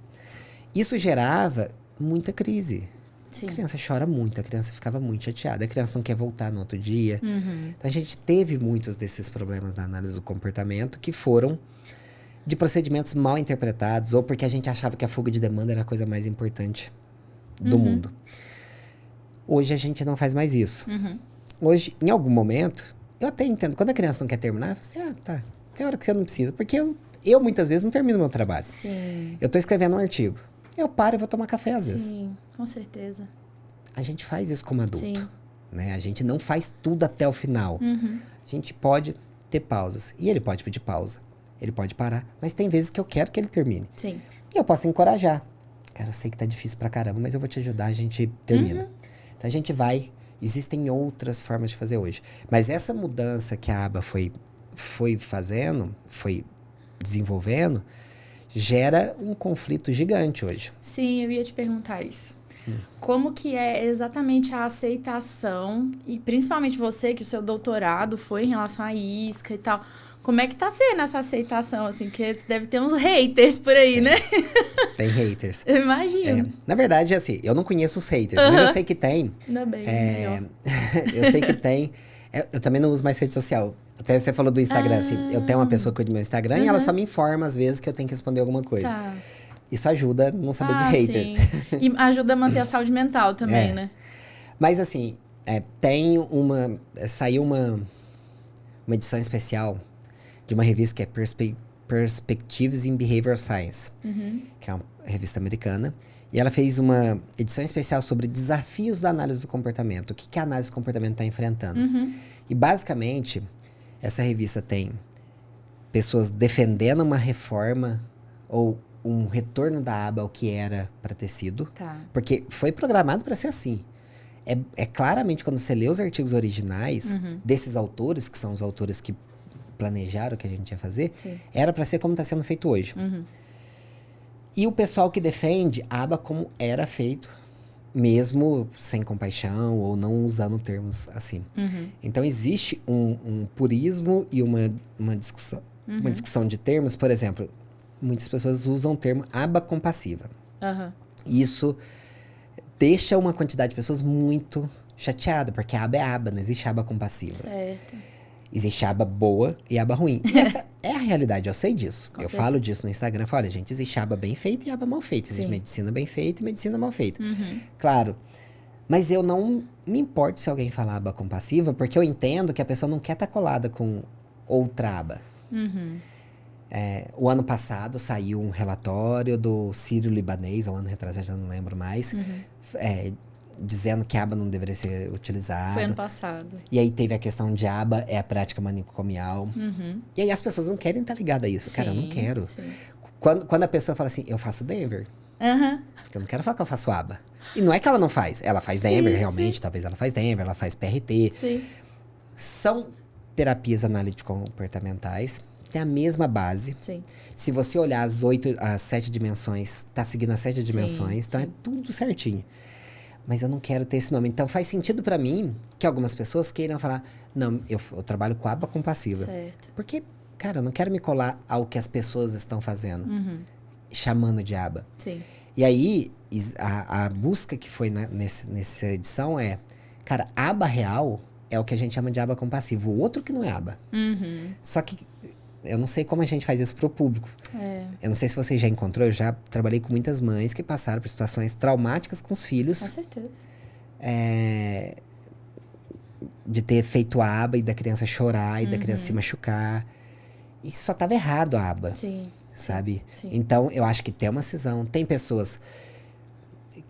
Isso gerava muita crise. A criança chora muito, a criança ficava muito chateada, a criança não quer voltar no outro dia. Então, a gente teve muitos desses problemas na análise do comportamento que foram de procedimentos mal interpretados ou porque a gente achava que a fuga de demanda era a coisa mais importante do mundo. Hoje, a gente não faz mais isso. Hoje, em algum momento, eu até entendo. Quando a criança não quer terminar, eu falo assim, tá, tem hora que você não precisa. Porque eu muitas vezes não termino meu trabalho. Eu tô escrevendo um artigo. Eu paro e vou tomar café às vezes. Sim, com certeza. A gente faz isso como adulto. Né? A gente não faz tudo até o final. A gente pode ter pausas. E ele pode pedir pausa. Ele pode parar. Mas tem vezes que eu quero que ele termine. E eu posso encorajar. Cara, eu sei que tá difícil pra caramba, mas eu vou te ajudar, a gente termina. Então a gente vai. Existem outras formas de fazer hoje. Mas essa mudança que a aba foi fazendo, foi desenvolvendo, gera um conflito gigante hoje. Sim, eu ia te perguntar isso. Como que é exatamente a aceitação, e principalmente você, que o seu doutorado foi em relação à isca e tal, como é que tá sendo essa aceitação, assim, que deve ter uns haters por aí, né? Tem haters. Eu imagino. Na verdade, assim, eu não conheço os haters, mas eu sei que tem. Ainda bem, eu sei que tem. Eu também não uso mais rede social. Até você falou do Instagram, assim, eu tenho uma pessoa que cuida do meu Instagram e ela só me informa, às vezes, que eu tenho que responder alguma coisa. Isso ajuda a não saber de haters. Sim. E ajuda a manter a saúde mental também, né? Mas assim, saiu uma edição especial de uma revista que é Perspectives in Behavioral Science, que é uma revista americana. E ela fez uma edição especial sobre desafios da análise do comportamento. O que a análise do comportamento está enfrentando. E basicamente, essa revista tem pessoas defendendo uma reforma ou um retorno da aba ao que era para ter sido. Porque foi programado para ser assim. É claramente, quando você lê os artigos originais desses autores, que são os autores que planejaram o que a gente ia fazer, era para ser como está sendo feito hoje. E o pessoal que defende a aba como era feito, mesmo sem compaixão ou não usando termos assim. Então, existe um purismo e uma discussão de termos. Por exemplo, muitas pessoas usam o termo aba compassiva. Isso deixa uma quantidade de pessoas muito chateada, porque a aba é aba, não existe aba compassiva. Existe aba boa e aba ruim. E essa é a realidade, eu sei disso. Eu falo disso no Instagram, eu falo, olha, gente, existe aba bem feita e aba mal feita. Existe medicina bem feita e medicina mal feita. Claro, mas eu não me importo se alguém falar aba compassiva, porque eu entendo que a pessoa não quer estar colada com outra aba. O ano passado saiu um relatório do Sírio-Libanês, ou ano retrasado, já não lembro mais, dizendo que a aba não deveria ser utilizada. Foi ano passado. E aí teve a questão de aba é a prática manicomial. E aí as pessoas não querem estar ligadas a isso. Cara, eu não quero. Quando a pessoa fala assim, eu faço Denver. Porque eu não quero falar que eu faço aba. E não é que ela não faz. Ela faz Denver, realmente. Talvez ela faz Denver, ela faz PRT. São terapias analítico-comportamentais. Tem a mesma base. Se você olhar as 7 dimensões, tá seguindo as 7 dimensões. Então é tudo certinho. Mas eu não quero ter esse nome. Então faz sentido pra mim que algumas pessoas queiram falar, não, eu trabalho com aba compassiva. Porque, cara, eu não quero me colar ao que as pessoas estão fazendo. Chamando de aba. E aí, a busca que foi nessa edição é, cara, aba real é o que a gente chama de aba compassiva. O outro que não é aba. Só que eu não sei como a gente faz isso pro público. Eu não sei se você já encontrou, eu já trabalhei com muitas mães que passaram por situações traumáticas com os filhos. Com certeza. De ter feito a aba e da criança chorar e da criança se machucar. E só tava errado a aba. Sabe? Então, eu acho que tem uma cisão. Tem pessoas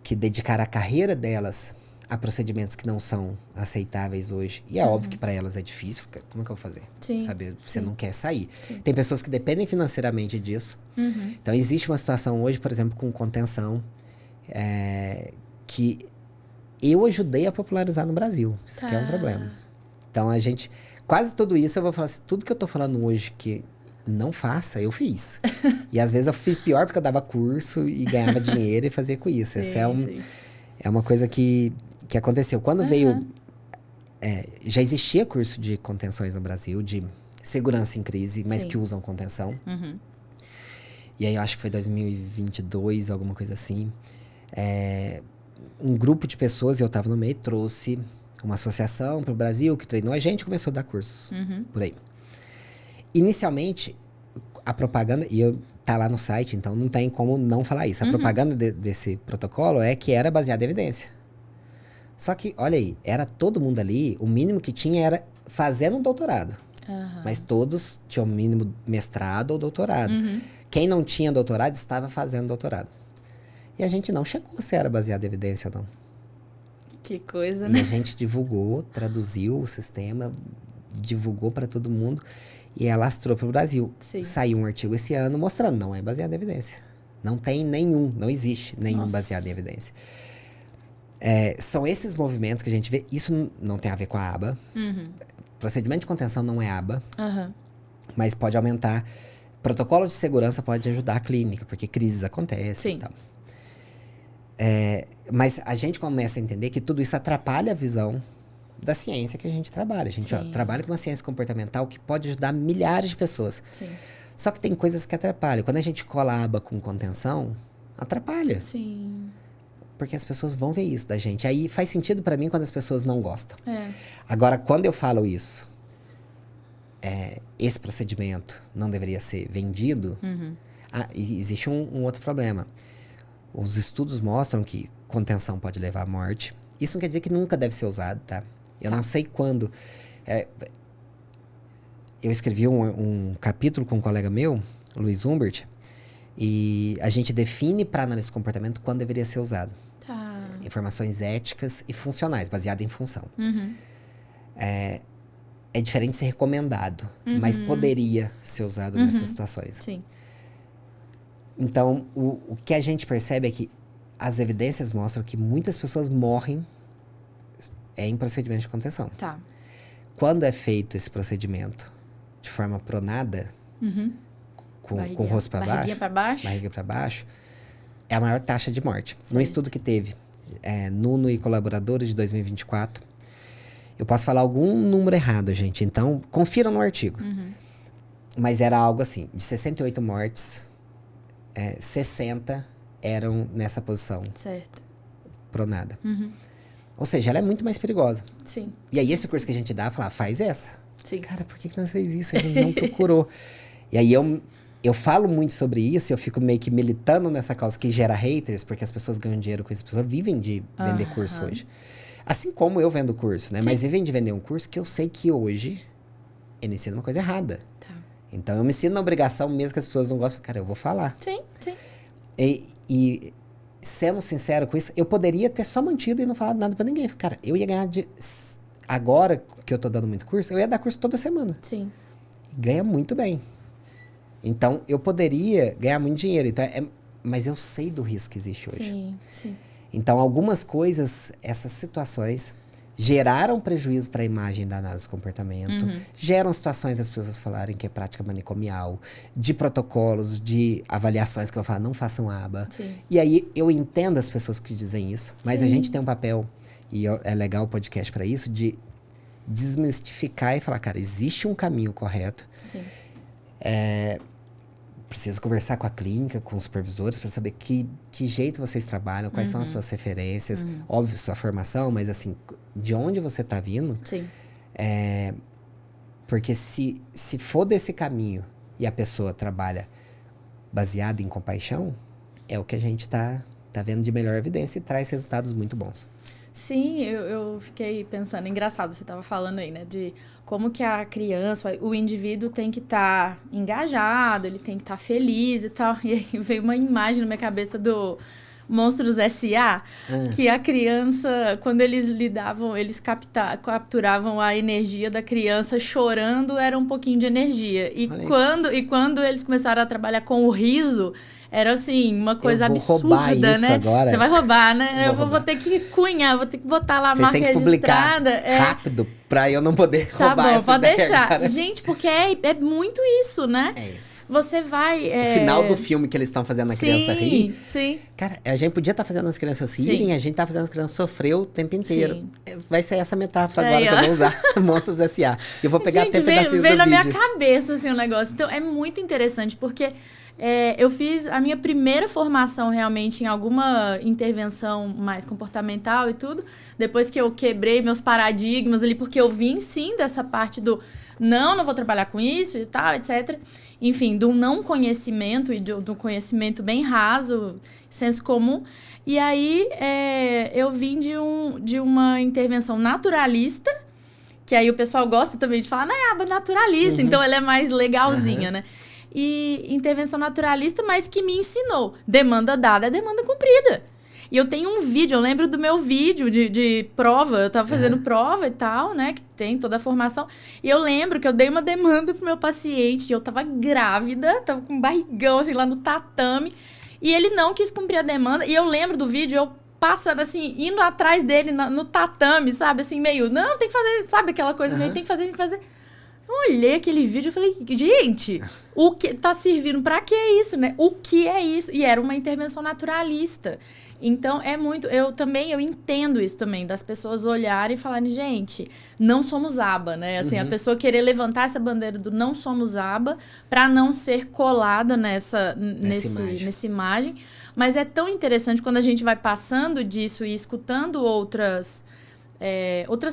que dedicaram a carreira delas há procedimentos que não são aceitáveis hoje. E é óbvio que para elas é difícil. Como é que eu vou fazer? Sim. Sabe? Você Sim. não quer sair. Sim. Tem pessoas que dependem financeiramente disso. Então, existe uma situação hoje, por exemplo, com contenção, que eu ajudei a popularizar no Brasil. Isso que é um problema. Então, quase tudo isso eu vou falar assim, tudo que eu tô falando hoje que não faça, eu fiz. E às vezes eu fiz pior porque eu dava curso e ganhava dinheiro e fazia com isso. Essa é uma coisa que aconteceu. Quando veio... já existia curso de contenções no Brasil, de segurança em crise, mas que usam contenção. E aí eu acho que foi 2022, alguma coisa assim. Um grupo de pessoas, eu estava no meio, trouxe uma associação para o Brasil que treinou a gente e começou a dar cursos por aí. Inicialmente, a propaganda, e tá lá no site, então não tem como não falar isso. A propaganda desse protocolo é que era baseada em evidência. Só que, olha aí, era todo mundo ali, o mínimo que tinha era fazendo um doutorado. Mas todos tinham o mínimo mestrado ou doutorado. Quem não tinha doutorado estava fazendo doutorado. E a gente não chegou se era baseado em evidência ou não. Que coisa, né? E a gente divulgou, traduziu o sistema, divulgou para todo mundo e alastrou para o Brasil. Sim. Saiu um artigo esse ano mostrando, não é baseado em evidência. Não tem nenhum, não existe nenhum baseado em evidência. São esses movimentos que a gente vê. Isso não tem a ver com a aba. Procedimento de contenção não é aba. Mas pode aumentar. Protocolo de segurança pode ajudar a clínica, porque crises acontecem e tal. Mas a gente começa a entender que tudo isso atrapalha a visão da ciência que a gente trabalha. A gente trabalha com uma ciência comportamental que pode ajudar milhares de pessoas. Só que tem coisas que atrapalham. Quando a gente cola a aba com contenção, atrapalha. Porque as pessoas vão ver isso da gente. Aí faz sentido pra mim quando as pessoas não gostam. Agora, quando eu falo isso, esse procedimento não deveria ser vendido, existe um outro problema. Os estudos mostram que contenção pode levar à morte. Isso não quer dizer que nunca deve ser usado, tá? Eu não sei quando. Eu escrevi um capítulo com um colega meu, Luiz Humbert, e a gente define para análise de comportamento quando deveria ser usado. Informações éticas e funcionais, baseado em função. É diferente de ser recomendado, mas poderia ser usado nessas situações. Então, o que a gente percebe é que as evidências mostram que muitas pessoas morrem em procedimento de contenção. Quando é feito esse procedimento de forma pronada, com o rosto para baixo, barriga para baixo, é a maior taxa de morte. Num estudo que teve Nuno e colaboradores de 2024, eu posso falar algum número errado, gente, então confiram no artigo. Mas era algo assim, de 68 mortes, 60 eram nessa posição. Pronada. Ou seja, ela é muito mais perigosa. E aí esse curso que a gente dá, fala, faz essa. Cara, por que nós fez isso? A gente não procurou. E aí eu falo muito sobre isso, eu fico meio que militando nessa causa que gera haters, porque as pessoas ganham dinheiro com isso, as pessoas vivem de vender curso hoje. Assim como eu vendo curso, né? Mas vivem de vender um curso que eu sei que hoje eu me ensino uma coisa errada. Então eu me sinto na obrigação, mesmo que as pessoas não gostem, cara, eu vou falar. E sendo sincero com isso, eu poderia ter só mantido e não falado nada pra ninguém. Cara, eu ia ganhar agora que eu tô dando muito curso, eu ia dar curso toda semana. Ganha muito bem. Então, eu poderia ganhar muito dinheiro. Então, mas eu sei do risco que existe hoje. Então, algumas coisas, essas situações, geraram prejuízo para a imagem da análise de comportamento, geram situações das pessoas falarem que é prática manicomial, de protocolos, de avaliações que eu falo, não façam aba. E aí, eu entendo as pessoas que dizem isso, mas a gente tem um papel, e é legal o podcast para isso, de desmistificar e falar, cara, existe um caminho correto. Preciso conversar com a clínica, com os supervisores, para saber que jeito vocês trabalham, quais são as suas referências, óbvio, sua formação, mas assim, de onde você está vindo. Porque se for desse caminho e a pessoa trabalha baseado em compaixão, é o que a gente tá vendo de melhor evidência e traz resultados muito bons. Sim, eu fiquei pensando, engraçado, você estava falando aí, né, de como que a criança, o indivíduo tem que estar engajado, ele tem que estar feliz e tal, e aí veio uma imagem na minha cabeça do Monstros S.A., que a criança, quando eles lidavam, eles capturavam a energia da criança chorando, era um pouquinho de energia. E quando eles começaram a trabalhar com o riso, era assim, uma coisa absurda, né? Agora. Você vai roubar, né? Vou ter que cunhar, vou ter que botar lá a marca registrada. Vocês têm que publicar rápido pra eu não poder roubar bom, essa pode ideia, deixar. Cara. Gente, porque é muito isso, né? É isso. Você vai... O final do filme que eles estão fazendo a criança rir. Sim. Cara, a gente podia estar fazendo as crianças rirem, a gente tá fazendo as crianças sofrer o tempo inteiro. Sim. Vai ser essa metáfora agora que eu vou usar. Monstros S.A. Eu vou pegar até pedacinhos do vídeo. Veio na minha cabeça, assim, o negócio. Então, é muito interessante, porque... eu fiz a minha primeira formação realmente em alguma intervenção mais comportamental e tudo, depois que eu quebrei meus paradigmas ali, porque eu vim sim dessa parte do não vou trabalhar com isso e tal, etc. Enfim, do não conhecimento e do conhecimento bem raso, senso comum. E aí eu vim de uma intervenção naturalista, que aí o pessoal gosta também de falar, é aba naturalista, então ela é mais legalzinha, né? E intervenção naturalista, mas que me ensinou. Demanda dada é demanda cumprida. E eu tenho um vídeo, eu lembro do meu vídeo de prova, eu tava fazendo prova e tal, né, que tem toda a formação. E eu lembro que eu dei uma demanda pro meu paciente, e eu tava grávida, tava com um barrigão, assim, lá no tatame, e ele não quis cumprir a demanda. E eu lembro do vídeo, eu passando, assim, indo atrás dele no tatame, sabe, assim, meio, não, tem que fazer, sabe, aquela coisa meio, tem que fazer. Eu olhei aquele vídeo e falei, gente, o que tá servindo? Pra que é isso, né? O que é isso? E era uma intervenção naturalista. Então, é muito... Eu entendo isso também, das pessoas olharem e falarem, gente, não somos aba, né? Assim, a pessoa querer levantar essa bandeira do não somos aba pra não ser colada nessa imagem. Mas é tão interessante quando a gente vai passando disso e escutando outras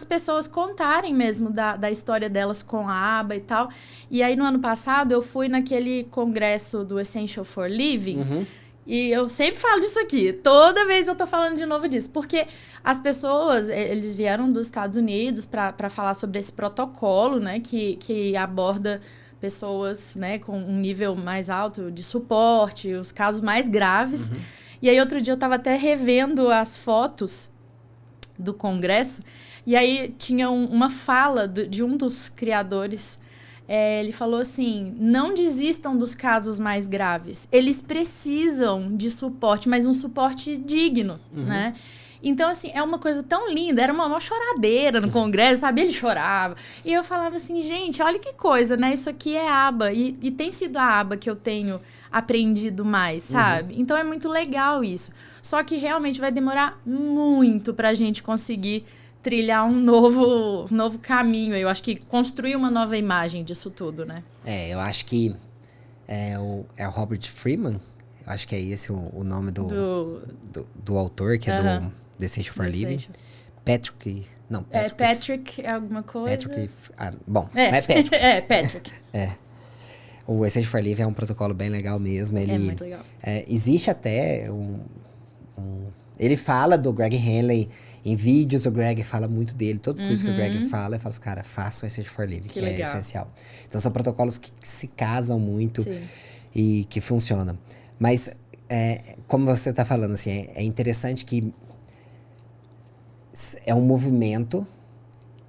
pessoas contarem mesmo da história delas com a aba e tal. E aí, no ano passado, eu fui naquele congresso do Essential for Living. E eu sempre falo disso aqui. Toda vez eu tô falando de novo disso. Porque as pessoas, eles vieram dos Estados Unidos para falar sobre esse protocolo, né? Que aborda pessoas, né, com um nível mais alto de suporte, os casos mais graves. E aí, outro dia, eu tava até revendo as fotos do congresso, e aí tinha uma fala de um dos criadores, ele falou assim, não desistam dos casos mais graves, eles precisam de suporte, mas um suporte digno, né? Então, assim, é uma coisa tão linda, era uma choradeira no congresso, sabe? Ele chorava, e eu falava assim, gente, olha que coisa, né? Isso aqui é aba, e tem sido a aba que eu tenho aprendido mais, sabe? Então, é muito legal isso. Só que realmente vai demorar muito pra gente conseguir trilhar um novo caminho. Eu acho que construir uma nova imagem disso tudo, né? Eu acho que é o Robert Freeman, eu acho que é esse o nome do autor, que é do Essential for Living. Patrick... Não, Patrick... Patrick alguma coisa. Patrick... bom, é Patrick. Patrick. O Essential for Living é um protocolo bem legal mesmo. Ele, muito legal. Existe até ele fala do Greg Henley em vídeos, o Greg fala muito dele. Todo curso que o Greg fala, eu falo assim, cara, façam o Essential for Living, que é essencial. Então, são protocolos que se casam muito e que funcionam. Mas, como você está falando, assim, é interessante que é um movimento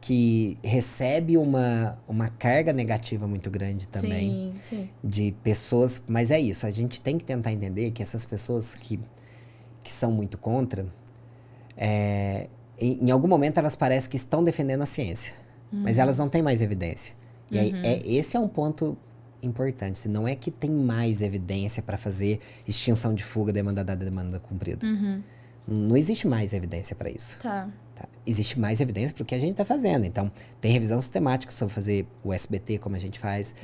que recebe uma carga negativa muito grande também. Sim. De pessoas... Mas é isso, a gente tem que tentar entender que essas pessoas que são muito contra, em algum momento elas parecem que estão defendendo a ciência, mas elas não têm mais evidência. E aí, esse é um ponto importante. Se não é que tem mais evidência para fazer extinção de fuga, demanda dada, demanda cumprida. Não existe mais evidência para isso. Tá. Existe mais evidência para o que a gente está fazendo. Então, tem revisão sistemática sobre fazer o SBT, como a gente faz.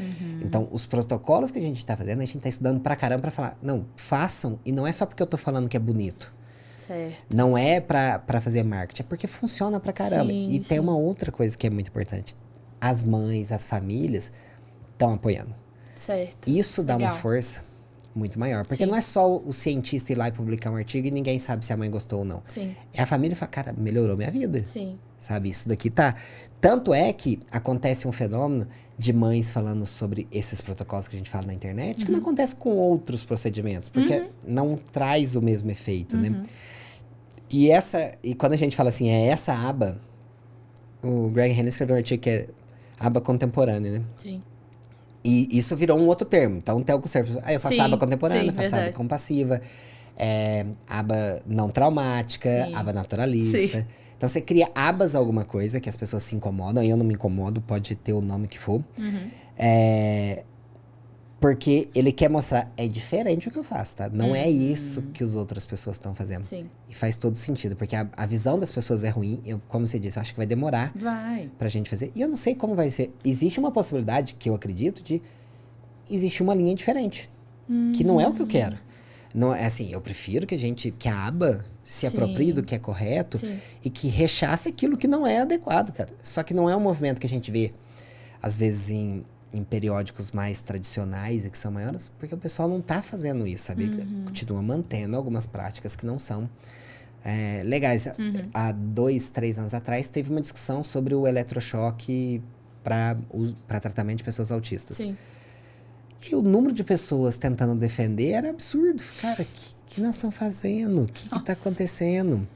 Então, os protocolos que a gente está fazendo, a gente está estudando pra caramba para falar, não, façam, e não é só porque eu tô falando que é bonito. Certo. Não é para fazer marketing, é porque funciona pra caramba. Tem uma outra coisa que é muito importante. As mães, as famílias estão apoiando. Certo. Isso dá uma força muito maior. Porque Sim. não é só o cientista ir lá e publicar um artigo e ninguém sabe se a mãe gostou ou não. Sim. É a família que fala, cara, melhorou minha vida. Sim. Sabe, isso daqui tá... Tanto é que acontece um fenômeno de mães falando sobre esses protocolos que a gente fala na internet, que não acontece com outros procedimentos, porque não traz o mesmo efeito, né? E quando a gente fala assim, é essa aba, o Greg Hanna escreveu um artigo que é aba contemporânea, né? Sim. E isso virou um outro termo. Então, tem alguns termos. Eu faço aba contemporânea, faço aba compassiva, aba não traumática, aba naturalista. Sim. Então, você cria abas alguma coisa que as pessoas se incomodam. Eu não me incomodo, pode ter o nome que for. Porque ele quer mostrar, é diferente o que eu faço, tá? Não é isso que as outras pessoas estão fazendo. Sim. E faz todo sentido, porque a visão das pessoas é ruim. Como você disse, eu acho que vai demorar pra gente fazer. E eu não sei como vai ser. Existe uma possibilidade, que eu acredito, de existir uma linha diferente. Que não é o que eu quero. Não, é assim, eu prefiro que a aba se aproprie do que é correto e que rechace aquilo que não é adequado, cara. Só que não é um movimento que a gente vê, às vezes, em periódicos mais tradicionais e que são maiores, porque o pessoal não tá fazendo isso, sabe? Continua mantendo algumas práticas que não são legais. Há 2, 3 anos atrás, teve uma discussão sobre o eletrochoque para tratamento de pessoas autistas. Sim. E o número de pessoas tentando defender era absurdo. Cara, o que nós estamos fazendo? O que tá acontecendo?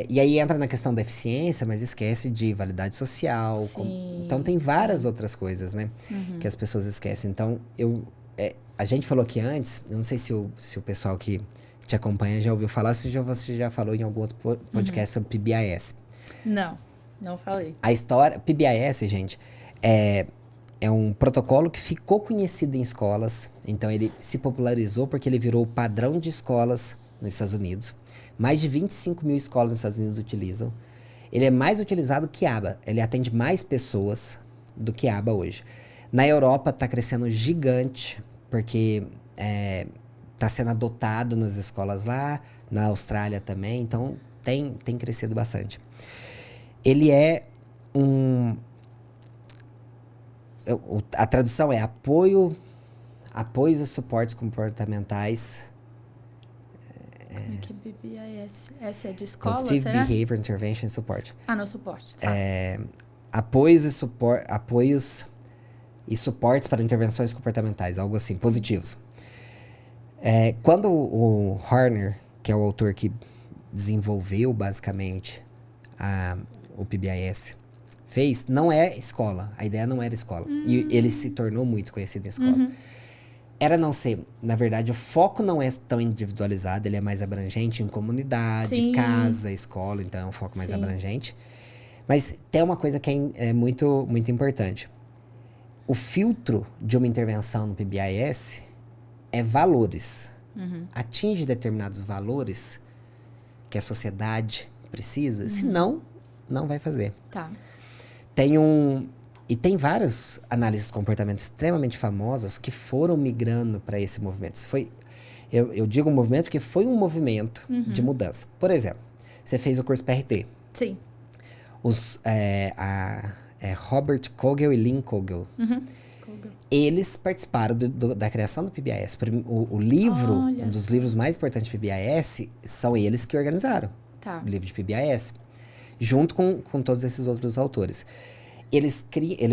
E aí entra na questão da eficiência, mas esquece de validade social. Então, tem várias outras coisas, né? Que as pessoas esquecem. Então, a gente falou aqui antes, eu não sei se o pessoal que te acompanha já ouviu falar, se você já falou em algum outro podcast sobre PBIS. Não falei. A história... PBIS, gente, é um protocolo que ficou conhecido em escolas. Então, ele se popularizou porque ele virou o padrão de escolas nos Estados Unidos. Mais de 25 mil escolas nos Estados Unidos utilizam. Ele é mais utilizado que aba. Ele atende mais pessoas do que aba hoje. Na Europa está crescendo gigante, porque está sendo adotado nas escolas lá. Na Austrália também. Então, tem crescido bastante. Ele é a tradução é apoios e suportes comportamentais. Que BBIS? Essa é de escola, Positive será? Behavior Intervention Support. No suporte, tá. Apoios e suportes para intervenções comportamentais, algo assim, positivos. Quando o Horner, que é o autor que desenvolveu basicamente o PBIS, fez, não é escola. A ideia não era escola. E ele se tornou muito conhecido em escola. Era não ser... Na verdade, o foco não é tão individualizado. Ele é mais abrangente em comunidade, casa, escola. Então, é um foco mais abrangente. Mas tem uma coisa que é muito, muito importante. O filtro de uma intervenção no PBIS é valores. Atinge determinados valores que a sociedade precisa. Senão, não vai fazer. Tá. Tem várias análises de comportamento extremamente famosas que foram migrando para esse movimento. Eu digo um movimento porque foi um movimento de mudança. Por exemplo, você fez o curso PRT. Sim. Robert Kogel e Lynn Kogel. Eles participaram da criação do PBIS. O livro, um dos livros mais importantes do PBIS, são eles que organizaram. Tá. O livro de PBIS. Junto com todos esses outros autores. Eles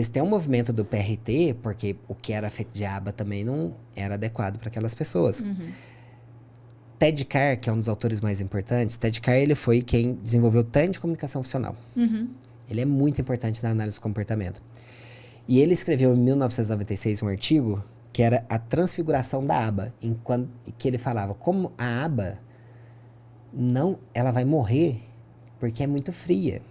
têm um movimento do PRT, porque o que era feito de aba também não era adequado para aquelas pessoas. Ted Carr, que é um dos autores mais importantes, Ted Carr, ele foi quem desenvolveu o treino de comunicação funcional. Ele é muito importante na análise do comportamento. E ele escreveu em 1996 um artigo que era a transfiguração da aba, que ele falava como a aba ela vai morrer porque é muito fria.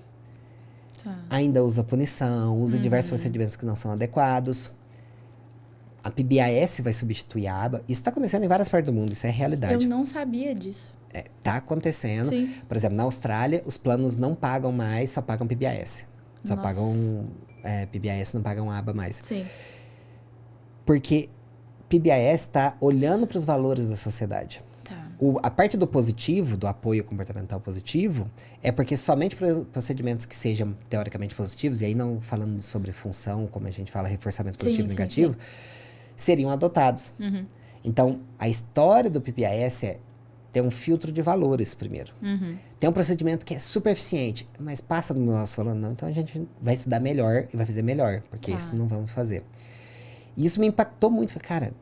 Tá. Ainda usa punição, usa diversos procedimentos que não são adequados. A PBIS vai substituir a aba. Isso está acontecendo em várias partes do mundo, isso é realidade. Eu não sabia disso. Tá acontecendo. Sim. Por exemplo, na Austrália, os planos não pagam mais, só pagam PBIS. Só pagam PBIS, não pagam aba mais. Sim. Porque PBIS está olhando para os valores da sociedade. A parte do positivo, do apoio comportamental positivo, é porque somente procedimentos que sejam teoricamente positivos, e aí não falando sobre função, como a gente fala, reforçamento positivo e negativo, seriam adotados. Então, a história do PPAS é ter um filtro de valores primeiro. Tem um procedimento que é super eficiente, mas passa no nosso valor, não. Então, a gente vai estudar melhor e vai fazer melhor, porque isso não vamos fazer. E isso me impactou muito. Falei, cara,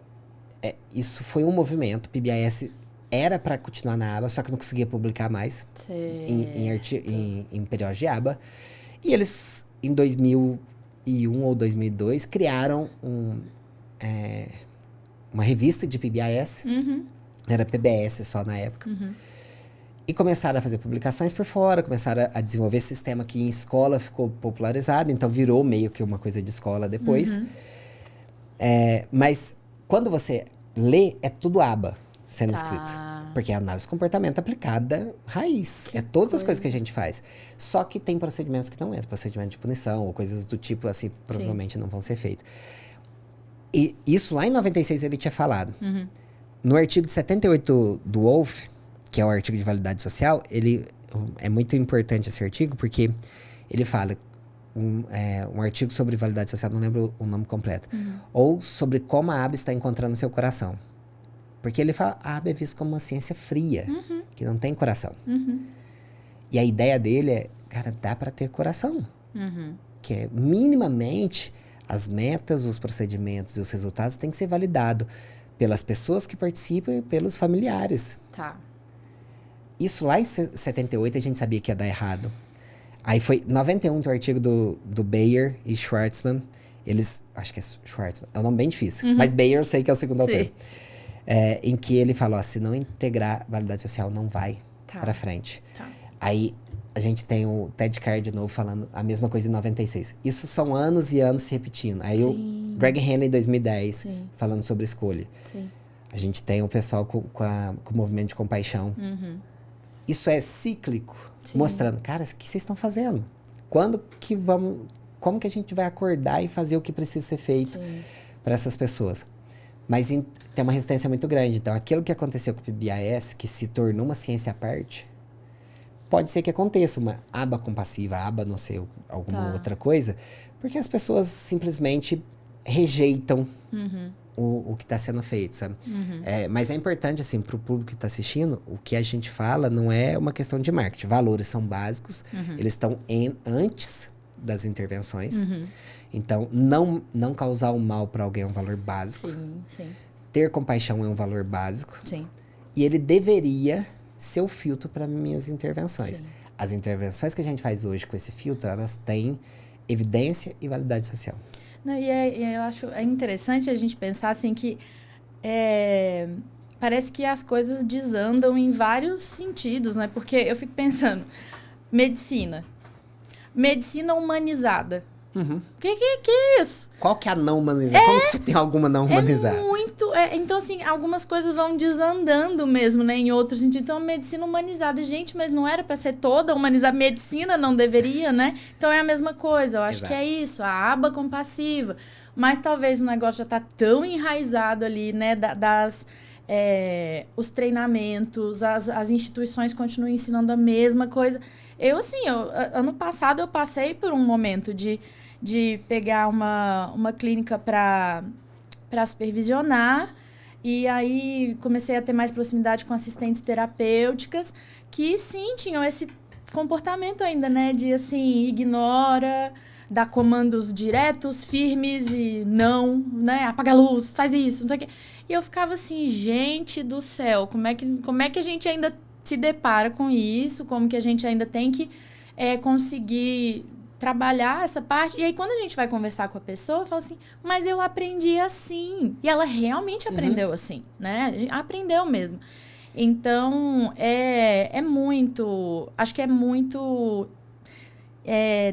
isso foi um movimento. O PBAS era para continuar na aba, só que não conseguia publicar mais em periódico de aba. E eles, em 2001 ou 2002, criaram uma revista de PBAS. Era PBS só na época. E começaram a fazer publicações por fora, começaram a desenvolver esse sistema que em escola ficou popularizado, então virou meio que uma coisa de escola depois. Mas quando você lê, é tudo aba sendo escrito. Porque é análise de comportamento aplicada raiz. É todas as coisas que a gente faz. Só que tem procedimentos que não entram. Procedimento de punição ou coisas do tipo assim, provavelmente não vão ser feitos. E isso lá em 96 ele tinha falado. No artigo de 78 do Wolff, que é o artigo de validade social, é muito importante esse artigo porque ele fala um artigo sobre validade social, não lembro o nome completo, ou sobre como a aba está encontrando seu coração. Porque ele fala, a aba é vista como uma ciência fria, que não tem coração. E a ideia dele é, cara, dá para ter coração. Que é, minimamente, as metas, os procedimentos e os resultados têm que ser validados pelas pessoas que participam e pelos familiares. Isso lá em 78 a gente sabia que ia dar errado. Aí foi 91 do artigo do Bayer e Schwartzman. Eles, acho que é Schwartzman, é um nome bem difícil. Mas Bayer eu sei que é o segundo autor. Em que ele falou, se não integrar validade social, não vai pra frente. Aí a gente tem o Ted Carr de novo falando a mesma coisa em 96. Isso são anos e anos se repetindo. Aí o Greg Hanley em 2010, falando sobre escolha. A gente tem o pessoal com o movimento de compaixão. Isso é cíclico, mostrando, cara, o que vocês estão fazendo? Como que a gente vai acordar e fazer o que precisa ser feito para essas pessoas? Mas tem uma resistência muito grande. Então, aquilo que aconteceu com o PBAS, que se tornou uma ciência à parte, pode ser que aconteça uma aba compassiva, aba não sei, alguma outra coisa, porque as pessoas simplesmente rejeitam o que está sendo feito, sabe? Mas é importante, assim, para o público que está assistindo, o que a gente fala não é uma questão de marketing. Valores são básicos, eles estão antes das intervenções. Então, não causar um mal para alguém é um valor básico. Ter compaixão é um valor básico. E ele deveria ser o filtro para minhas intervenções. As intervenções que a gente faz hoje com esse filtro, elas têm evidência e validade social. Não, eu acho interessante a gente pensar assim que parece que as coisas desandam em vários sentidos, né? Porque eu fico pensando, medicina humanizada. Que é isso? Qual que é a não humanizada? Como que você tem alguma não humanizada? Então, assim, algumas coisas vão desandando mesmo, né? Em outros sentidos. Então, medicina humanizada. Gente, mas não era para ser toda humanizada. Medicina não deveria, né? Então, é a mesma coisa. Eu acho que é isso. A aba compassiva. Mas talvez o negócio já tá tão enraizado ali, né? Os treinamentos, as instituições continuam ensinando a mesma coisa. Ano passado eu passei por um momento de pegar uma clínica para supervisionar, e aí comecei a ter mais proximidade com assistentes terapêuticas que, sim, tinham esse comportamento ainda, né, de, assim, ignora, dá comandos diretos, firmes e não, né, apaga a luz, faz isso, não sei o quê. E eu ficava assim, gente do céu, como é que a gente ainda se depara com isso, como que a gente ainda tem que conseguir trabalhar essa parte. E aí, quando a gente vai conversar com a pessoa, fala assim, mas eu aprendi assim. E ela realmente aprendeu assim, né? Aprendeu mesmo. Então, acho que é muito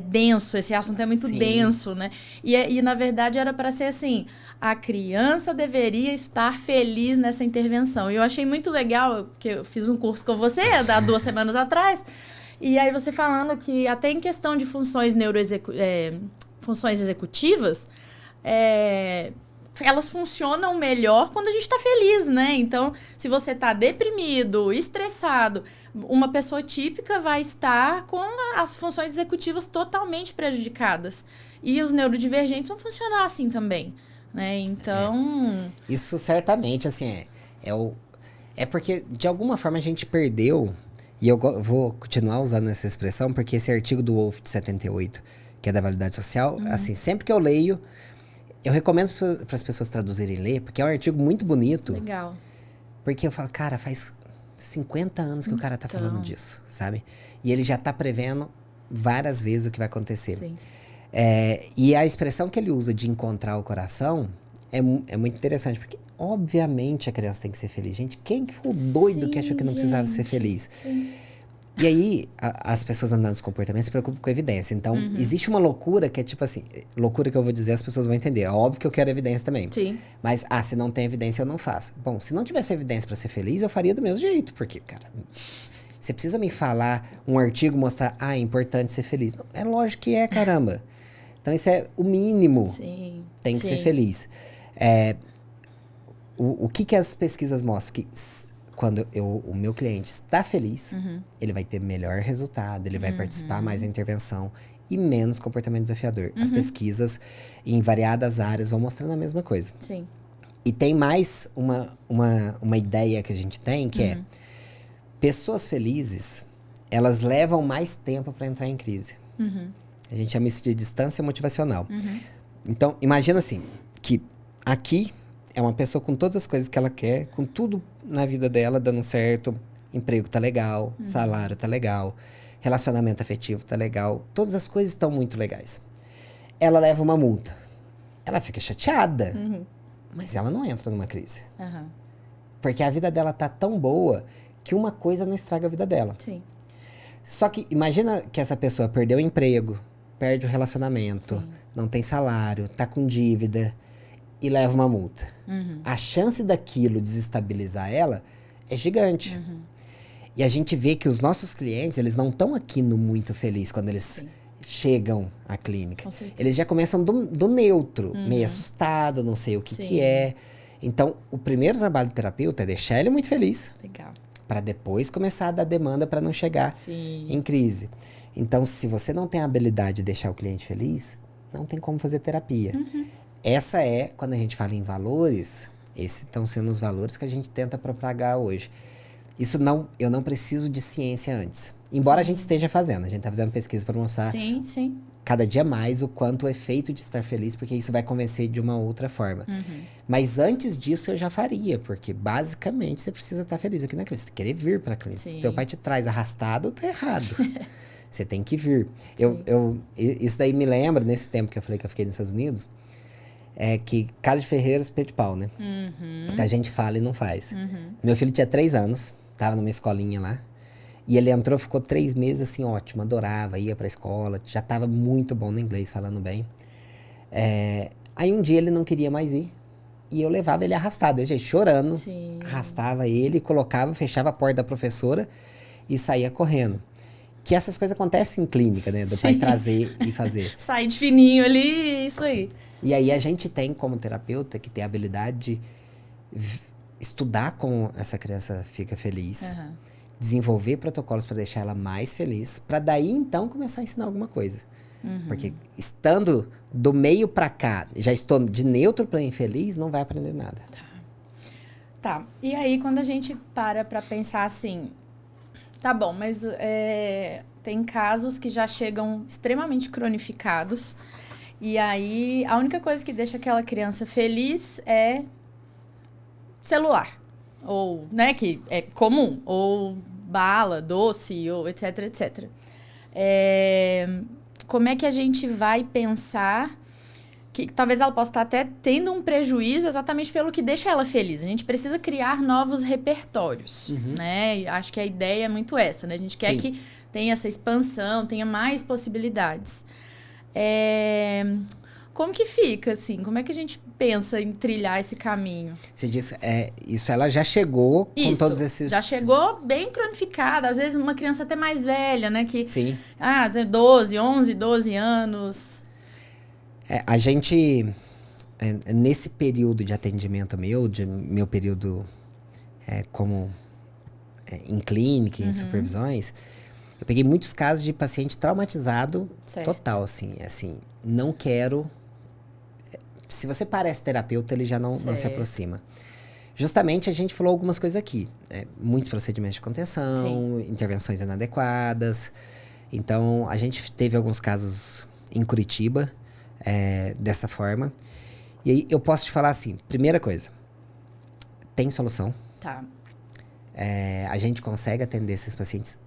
denso, esse assunto é muito denso, né? E, na verdade, era para ser assim, a criança deveria estar feliz nessa intervenção. E eu achei muito legal, que eu fiz um curso com você há 2 semanas atrás, e aí você falando que até em questão de funções funções executivas, elas funcionam melhor quando a gente está feliz, né? Então, se você está deprimido, estressado, uma pessoa típica vai estar com as funções executivas totalmente prejudicadas. E os neurodivergentes vão funcionar assim também, né? Então... Isso certamente, assim, é porque, de alguma forma, a gente perdeu, e eu vou continuar usando essa expressão, porque esse artigo do Wolff de 78, que é da validade social, assim, sempre que eu leio, eu recomendo para as pessoas traduzirem e ler, porque é um artigo muito bonito. Legal. Porque eu falo, cara, faz 50 anos que o cara tá falando disso, sabe? E ele já tá prevendo várias vezes o que vai acontecer. Sim. E a expressão que ele usa de encontrar o coração é muito interessante, porque obviamente a criança tem que ser feliz. Gente, quem ficou doido que achou que não precisava ser feliz? Sim. E aí, as pessoas andando nos comportamentos se preocupam com evidência. Então, existe uma loucura que é tipo assim... Loucura que eu vou dizer, as pessoas vão entender. É óbvio que eu quero evidência também. Sim. Mas, se não tem evidência, eu não faço. Bom, se não tivesse evidência pra ser feliz, eu faria do mesmo jeito. Porque, cara... Você precisa me falar um artigo, mostrar... é importante ser feliz. Não, é lógico que é, caramba. Então, isso é o mínimo. Sim. Tem que ser feliz. O que as pesquisas mostram? Que... Quando o meu cliente está feliz, ele vai ter melhor resultado, ele vai participar mais da intervenção e menos comportamento desafiador. As pesquisas em variadas áreas vão mostrando a mesma coisa. Sim. E tem mais uma ideia que a gente tem, que é... Pessoas felizes, elas levam mais tempo para entrar em crise. A gente chama isso de distância motivacional. Então, imagina assim, que aqui... É uma pessoa com todas as coisas que ela quer, com tudo na vida dela dando certo. Emprego tá legal, salário tá legal, relacionamento afetivo tá legal. Todas as coisas estão muito legais. Ela leva uma multa. Ela fica chateada, mas ela não entra numa crise. Porque a vida dela tá tão boa que uma coisa não estraga a vida dela. Sim. Só que imagina que essa pessoa perdeu o emprego, perde o relacionamento, não tem salário, tá com dívida... E leva uma multa. A chance daquilo desestabilizar ela é gigante. E a gente vê que os nossos clientes, eles não estão aqui no muito feliz quando eles chegam à clínica. Eles já começam do neutro, meio assustado, não sei o que é. Então, o primeiro trabalho do terapeuta é deixar ele muito feliz. Legal. Para depois começar a dar demanda para não chegar em crise. Então, se você não tem a habilidade de deixar o cliente feliz, não tem como fazer terapia. Essa é, quando a gente fala em valores, esses estão sendo os valores que a gente tenta propagar hoje. Isso não, eu não preciso de ciência antes. Embora a gente esteja fazendo, a gente está fazendo pesquisa para mostrar cada dia mais o quanto é feito de estar feliz, porque isso vai convencer de uma outra forma. Mas antes disso eu já faria, porque basicamente você precisa estar feliz aqui na clínica. Você querer vir para a clínica. Se seu pai te traz arrastado, tá errado. Você tem que vir. Isso daí me lembra, nesse tempo que eu falei que eu fiquei nos Estados Unidos, é que casa de ferreiro, espeto de pau, né? A gente fala e não faz. Meu filho tinha 3 anos, tava numa escolinha lá. E ele entrou, ficou 3 meses assim, ótimo, adorava, ia pra escola, já tava muito bom no inglês, falando bem. Aí um dia ele não queria mais ir. E eu levava ele arrastado, gente, chorando. Arrastava ele, colocava, fechava a porta da professora e saía correndo. Que essas coisas acontecem em clínica, né? Do pai trazer e fazer. Sair de fininho ali, isso aí. E aí a gente tem, como terapeuta, que ter a habilidade de estudar como essa criança fica feliz. Desenvolver protocolos para deixar ela mais feliz. Para daí, então, começar a ensinar alguma coisa. Porque estando do meio para cá, já estou de neutro para infeliz, não vai aprender nada. Tá. E aí, quando a gente para pensar assim... Tá bom, mas tem casos que já chegam extremamente cronificados. E aí, a única coisa que deixa aquela criança feliz é celular. Ou, né, que é comum. Ou bala, doce, ou etc, etc. Como é que a gente vai pensar que talvez ela possa estar até tendo um prejuízo exatamente pelo que deixa ela feliz? A gente precisa criar novos repertórios, né? E acho que a ideia é muito essa, né? A gente quer que tenha essa expansão, tenha mais possibilidades. Como que fica, assim? Como é que a gente pensa em trilhar esse caminho? Você disse, isso ela já chegou com todos esses... Já chegou bem cronificada. Às vezes uma criança até mais velha, né? Que, Sim. Tem 12 anos. A gente, nesse período de atendimento meu período como em clínica, em supervisões, eu peguei muitos casos de paciente traumatizado total, assim, não quero Se você parece terapeuta, ele já não se Certo. aproxima. Justamente, a gente falou algumas coisas aqui. Muitos procedimentos de contenção, intervenções inadequadas. Então, a gente teve alguns casos em Curitiba, dessa forma. E aí, eu posso te falar assim, primeira coisa, tem solução. Tá. A gente consegue atender esses pacientes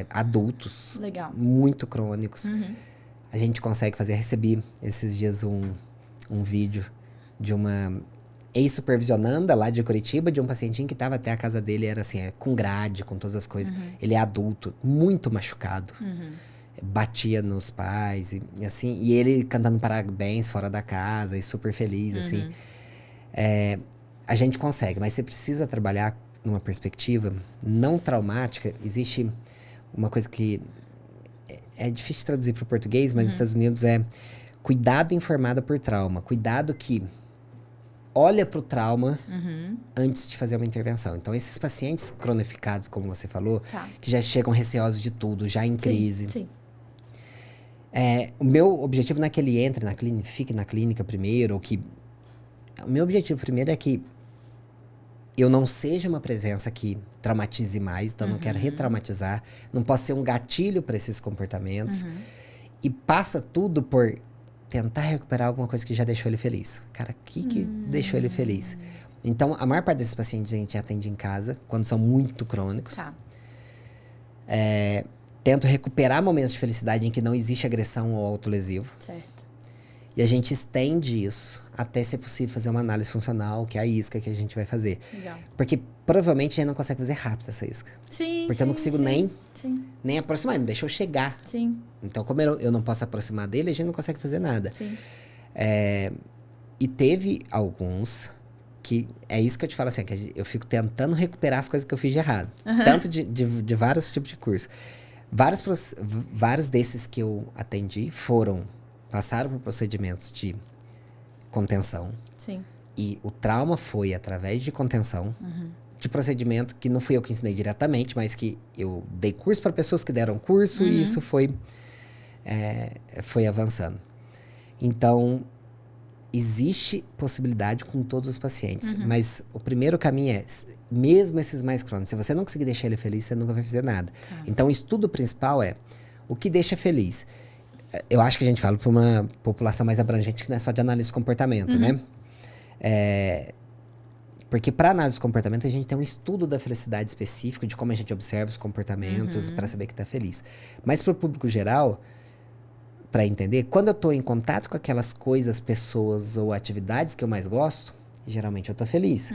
adultos, Legal. muito crônicos. Uhum. A gente consegue fazer. Recebi esses dias um vídeo de uma ex-supervisionanda lá de Curitiba, de um pacientinho que estava até a casa dele, era assim, com grade, com todas as coisas. Ele é adulto, muito machucado. Batia nos pais, e assim, e ele cantando parabéns fora da casa, e super feliz, assim. A gente consegue, mas você precisa trabalhar numa perspectiva não traumática. Existe uma coisa que é difícil de traduzir para o português, mas nos Estados Unidos é cuidado informado por trauma. Cuidado que olha para o trauma antes de fazer uma intervenção. Então, esses pacientes cronificados, como você falou, que já chegam receosos de tudo, já em crise. Sim. O meu objetivo não é que ele entre na clínica, fique na clínica primeiro, ou que... O meu objetivo primeiro é que eu não seja uma presença que traumatize mais, então não quero retraumatizar. Não posso ser um gatilho para esses comportamentos. E passa tudo por tentar recuperar alguma coisa que já deixou ele feliz. Cara, o que deixou ele feliz? Então, a maior parte desses pacientes a gente atende em casa, quando são muito crônicos. Tá. Tento recuperar momentos de felicidade em que não existe agressão ou autolesivo. Certo. E a gente estende isso até ser possível fazer uma análise funcional, que é a isca que a gente vai fazer. Legal. Porque provavelmente a gente não consegue fazer rápido essa isca. Sim, Porque eu não consigo nem aproximar, não deixa eu chegar. Sim. Então, como eu não posso aproximar dele, a gente não consegue fazer nada. Sim. E teve alguns que... É isso que eu te falo assim, que eu fico tentando recuperar as coisas que eu fiz de errado. Tanto de vários tipos de curso. Vários desses que eu atendi passaram por procedimentos de contenção. Sim. E o trauma foi através de contenção, de procedimento que não fui eu que ensinei diretamente, mas que eu dei curso para pessoas que deram curso e isso foi avançando. Então, existe possibilidade com todos os pacientes, mas o primeiro caminho é, mesmo esses mais crônicos, se você não conseguir deixar ele feliz, você nunca vai fazer nada. Então, o estudo principal é o que deixa feliz. Eu acho que a gente fala para uma população mais abrangente que não é só de análise de comportamento, né? Porque para análise de comportamento a gente tem um estudo da felicidade específico, de como a gente observa os comportamentos para saber que está feliz. Mas para o público geral, para entender, quando eu estou em contato com aquelas coisas, pessoas ou atividades que eu mais gosto, geralmente eu estou feliz.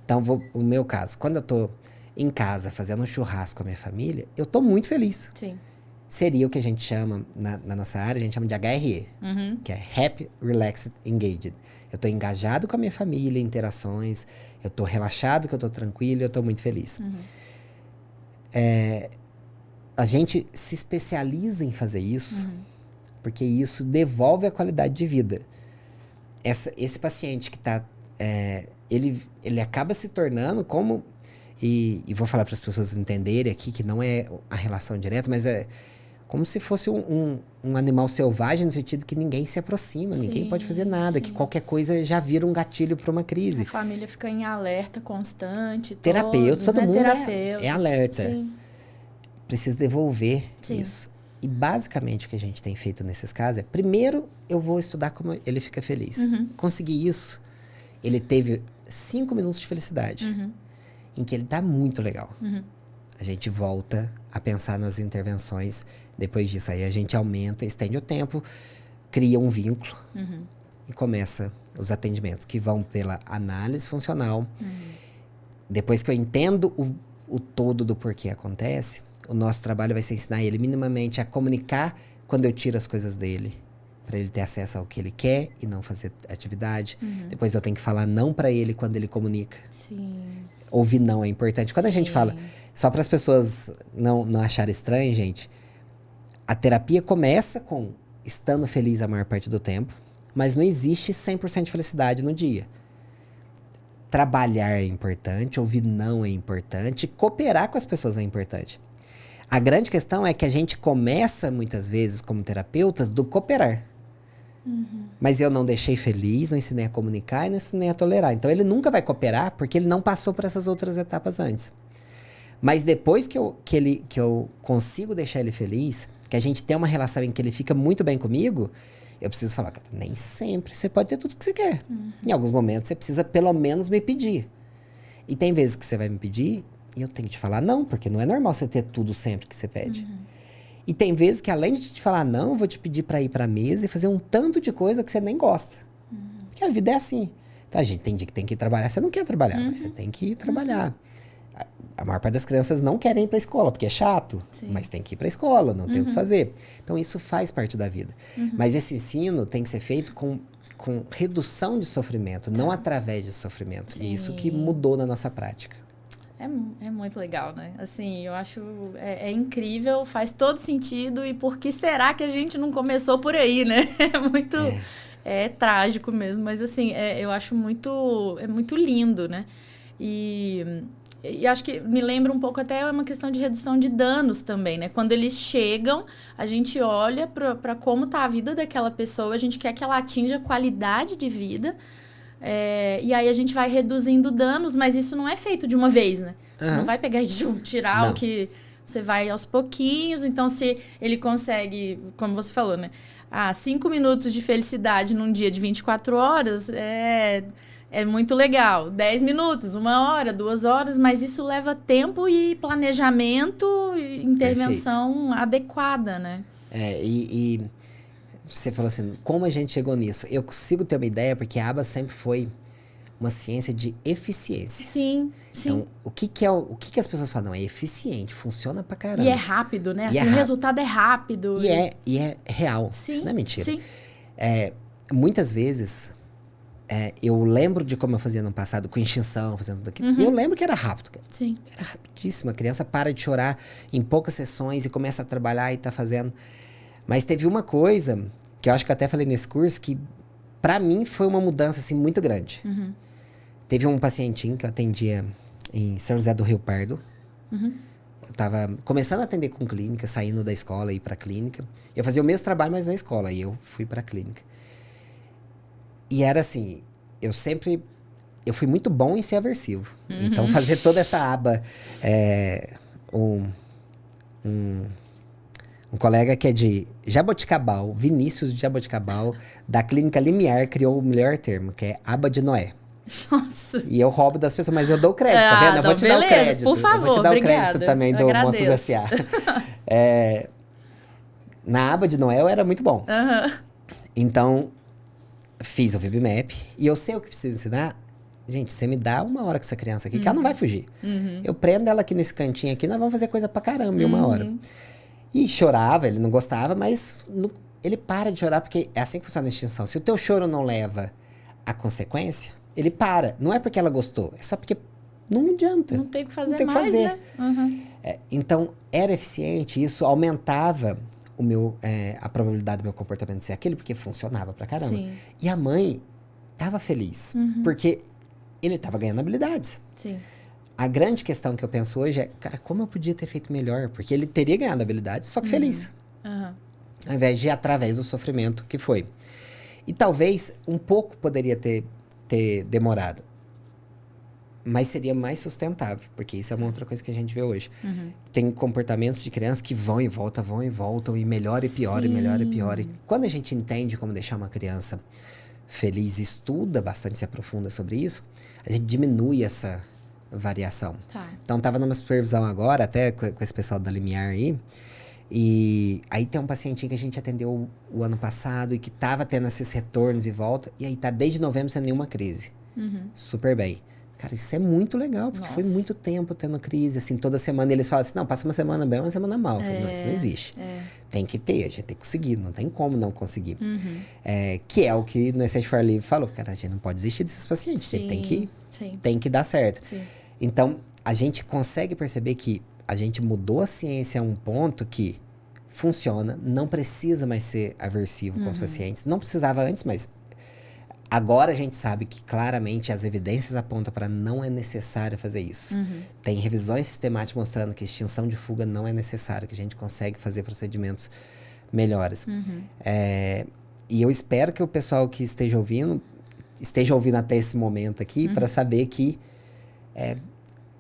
Então, o meu caso, quando eu estou em casa fazendo um churrasco com a minha família, eu estou muito feliz. Sim. Seria o que a gente chama, na nossa área, a gente chama de HRE, que é Happy, Relaxed, Engaged. Eu estou engajado com a minha família, interações, eu estou relaxado, que eu estou tranquilo, eu estou muito feliz. A gente se especializa em fazer isso, porque isso devolve a qualidade de vida. Esse paciente que está... ele acaba se tornando como... E vou falar para as pessoas entenderem aqui que não é a relação direta, mas é como se fosse um animal selvagem, no sentido que ninguém se aproxima, ninguém pode fazer nada, que qualquer coisa já vira um gatilho para uma crise. A família fica em alerta constante. Terapeuta, todo mundo é alerta. Sim. Precisa devolver isso. E basicamente o que a gente tem feito nesses casos é, primeiro eu vou estudar como ele fica feliz. Conseguir isso, ele teve 5 minutos de felicidade, em que ele tá muito legal. A gente volta a pensar nas intervenções. Depois disso, aí a gente aumenta, estende o tempo, cria um vínculo e começa os atendimentos, que vão pela análise funcional. Depois que eu entendo o todo do porquê acontece, o nosso trabalho vai ser ensinar ele minimamente a comunicar quando eu tiro as coisas dele, para ele ter acesso ao que ele quer e não fazer atividade. Depois eu tenho que falar não para ele quando ele comunica. Sim. Ouvir não é importante. Quando a gente fala, só para as pessoas não acharem estranho, gente, a terapia começa com estando feliz a maior parte do tempo, mas não existe 100% de felicidade no dia. Trabalhar é importante, ouvir não é importante, cooperar com as pessoas é importante. A grande questão é que a gente começa, muitas vezes, como terapeutas, do cooperar. Mas eu não deixei feliz, não ensinei a comunicar e não ensinei a tolerar. Então, ele nunca vai cooperar porque ele não passou por essas outras etapas antes. Mas depois que eu consigo deixar ele feliz, que a gente tem uma relação em que ele fica muito bem comigo, eu preciso falar, cara, nem sempre você pode ter tudo que você quer. Em alguns momentos, você precisa pelo menos me pedir. E tem vezes que você vai me pedir e eu tenho que te falar não, porque não é normal você ter tudo sempre que você pede. E tem vezes que, além de te falar não, eu vou te pedir pra ir pra mesa e fazer um tanto de coisa que você nem gosta. Porque a vida é assim. Tá, gente, tem dia que tem que ir trabalhar. Você não quer trabalhar, mas você tem que ir trabalhar. A maior parte das crianças não querem ir pra escola, porque é chato. Sim. Mas tem que ir pra escola, não tem o que fazer. Então, isso faz parte da vida. Mas esse ensino tem que ser feito com redução de sofrimento, não através de sofrimento. Sim. E isso que mudou na nossa prática. É muito legal, né? Assim, eu acho... É incrível, faz todo sentido. E por que será que a gente não começou por aí, né? É muito... É trágico mesmo. Mas, assim, eu acho muito... É muito lindo, né? E acho que me lembra um pouco até uma questão de redução de danos também, né? Quando eles chegam, a gente olha para como tá a vida daquela pessoa. A gente quer que ela atinja qualidade de vida. E aí a gente vai reduzindo danos, mas isso não é feito de uma vez, né? Não vai pegar e tirar o que... Você vai aos pouquinhos. Então, se ele consegue, como você falou, né? 5 minutos de felicidade num dia de 24 horas é muito legal. 10 minutos, 1 hora, 2 horas, mas isso leva tempo e planejamento e intervenção adequada, né? E você falou assim, como a gente chegou nisso? Eu consigo ter uma ideia, porque a aba sempre foi uma ciência de eficiência. Sim. Então, o que as pessoas falam? Não, é eficiente, funciona pra caramba. E é rápido, né? Assim, o resultado é rápido. E é real. Sim, isso não é mentira. Sim. Muitas vezes, eu lembro de como eu fazia no passado, com extinção, fazendo tudo aquilo. E eu lembro que era rápido, cara. Sim. Era rapidíssimo. A criança para de chorar em poucas sessões e começa a trabalhar e tá fazendo. Mas teve uma coisa, que eu acho que eu até falei nesse curso, que pra mim foi uma mudança, assim, muito grande. Teve um pacientinho que eu atendia em São José do Rio Pardo. Eu tava começando a atender com clínica, saindo da escola e ir pra clínica. Eu fazia o mesmo trabalho, mas na escola, e eu fui pra clínica. E era assim, eu fui muito bom em ser aversivo. Então, fazer toda essa aba, um colega que é de Jaboticabal, Vinícius de Jaboticabal, da Clínica Limiar, criou o melhor termo, que é aba de Noé. Nossa. E eu roubo das pessoas, mas eu dou crédito, tá vendo? Eu vou te dar o crédito. Por favor, eu vou te dar obrigada. o crédito também do Monstros S.A. Na aba de Noé eu era muito bom. Então, fiz o VibMap e eu sei o que preciso ensinar. Gente, você me dá 1 hora com essa criança aqui, que ela não vai fugir. Eu prendo ela aqui nesse cantinho aqui, nós vamos fazer coisa pra caramba em 1 hora. E chorava, ele não gostava, mas ele para de chorar, porque é assim que funciona a extinção. Se o teu choro não leva a consequência, ele para. Não é porque ela gostou, é só porque não adianta. Não tem o que fazer não tem mais, fazer. né? Então, era eficiente, isso aumentava a probabilidade do meu comportamento ser aquele, porque funcionava pra caramba. Sim. E a mãe tava feliz, porque ele tava ganhando habilidades. Sim. A grande questão que eu penso hoje é, cara, como eu podia ter feito melhor? Porque ele teria ganhado habilidades, só que feliz. Ao invés de ir através do sofrimento que foi. E talvez um pouco poderia ter demorado. Mas seria mais sustentável, porque isso é uma outra coisa que a gente vê hoje. Tem comportamentos de crianças que vão e voltam, e melhora e piora, e melhora e piora. E quando a gente entende como deixar uma criança feliz, estuda bastante, se aprofunda sobre isso, a gente diminui essa variação. Então, tava numa supervisão agora, até com esse pessoal da Limiar aí, e aí tem um pacientinho que a gente atendeu o ano passado e que tava tendo esses retornos e volta, e aí tá desde novembro sem nenhuma crise. Super bem. Cara, isso é muito legal, porque foi muito tempo tendo crise, assim, toda semana eles falam assim, não, passa uma semana bem, uma semana mal. Eu falei, não, isso não existe. Tem que ter, a gente tem que conseguir, não tem como não conseguir. Que é o que no Essential for Live falou, cara, a gente não pode desistir desses pacientes, a gente tem que dar certo. Então, a gente consegue perceber que a gente mudou a ciência a um ponto que funciona, não precisa mais ser aversivo com os pacientes. Não precisava antes, mas agora a gente sabe que claramente as evidências apontam para não é necessário fazer isso. Tem revisões sistemáticas mostrando que extinção de fuga não é necessário, que a gente consegue fazer procedimentos melhores. E eu espero que o pessoal que esteja ouvindo até esse momento aqui, para saber que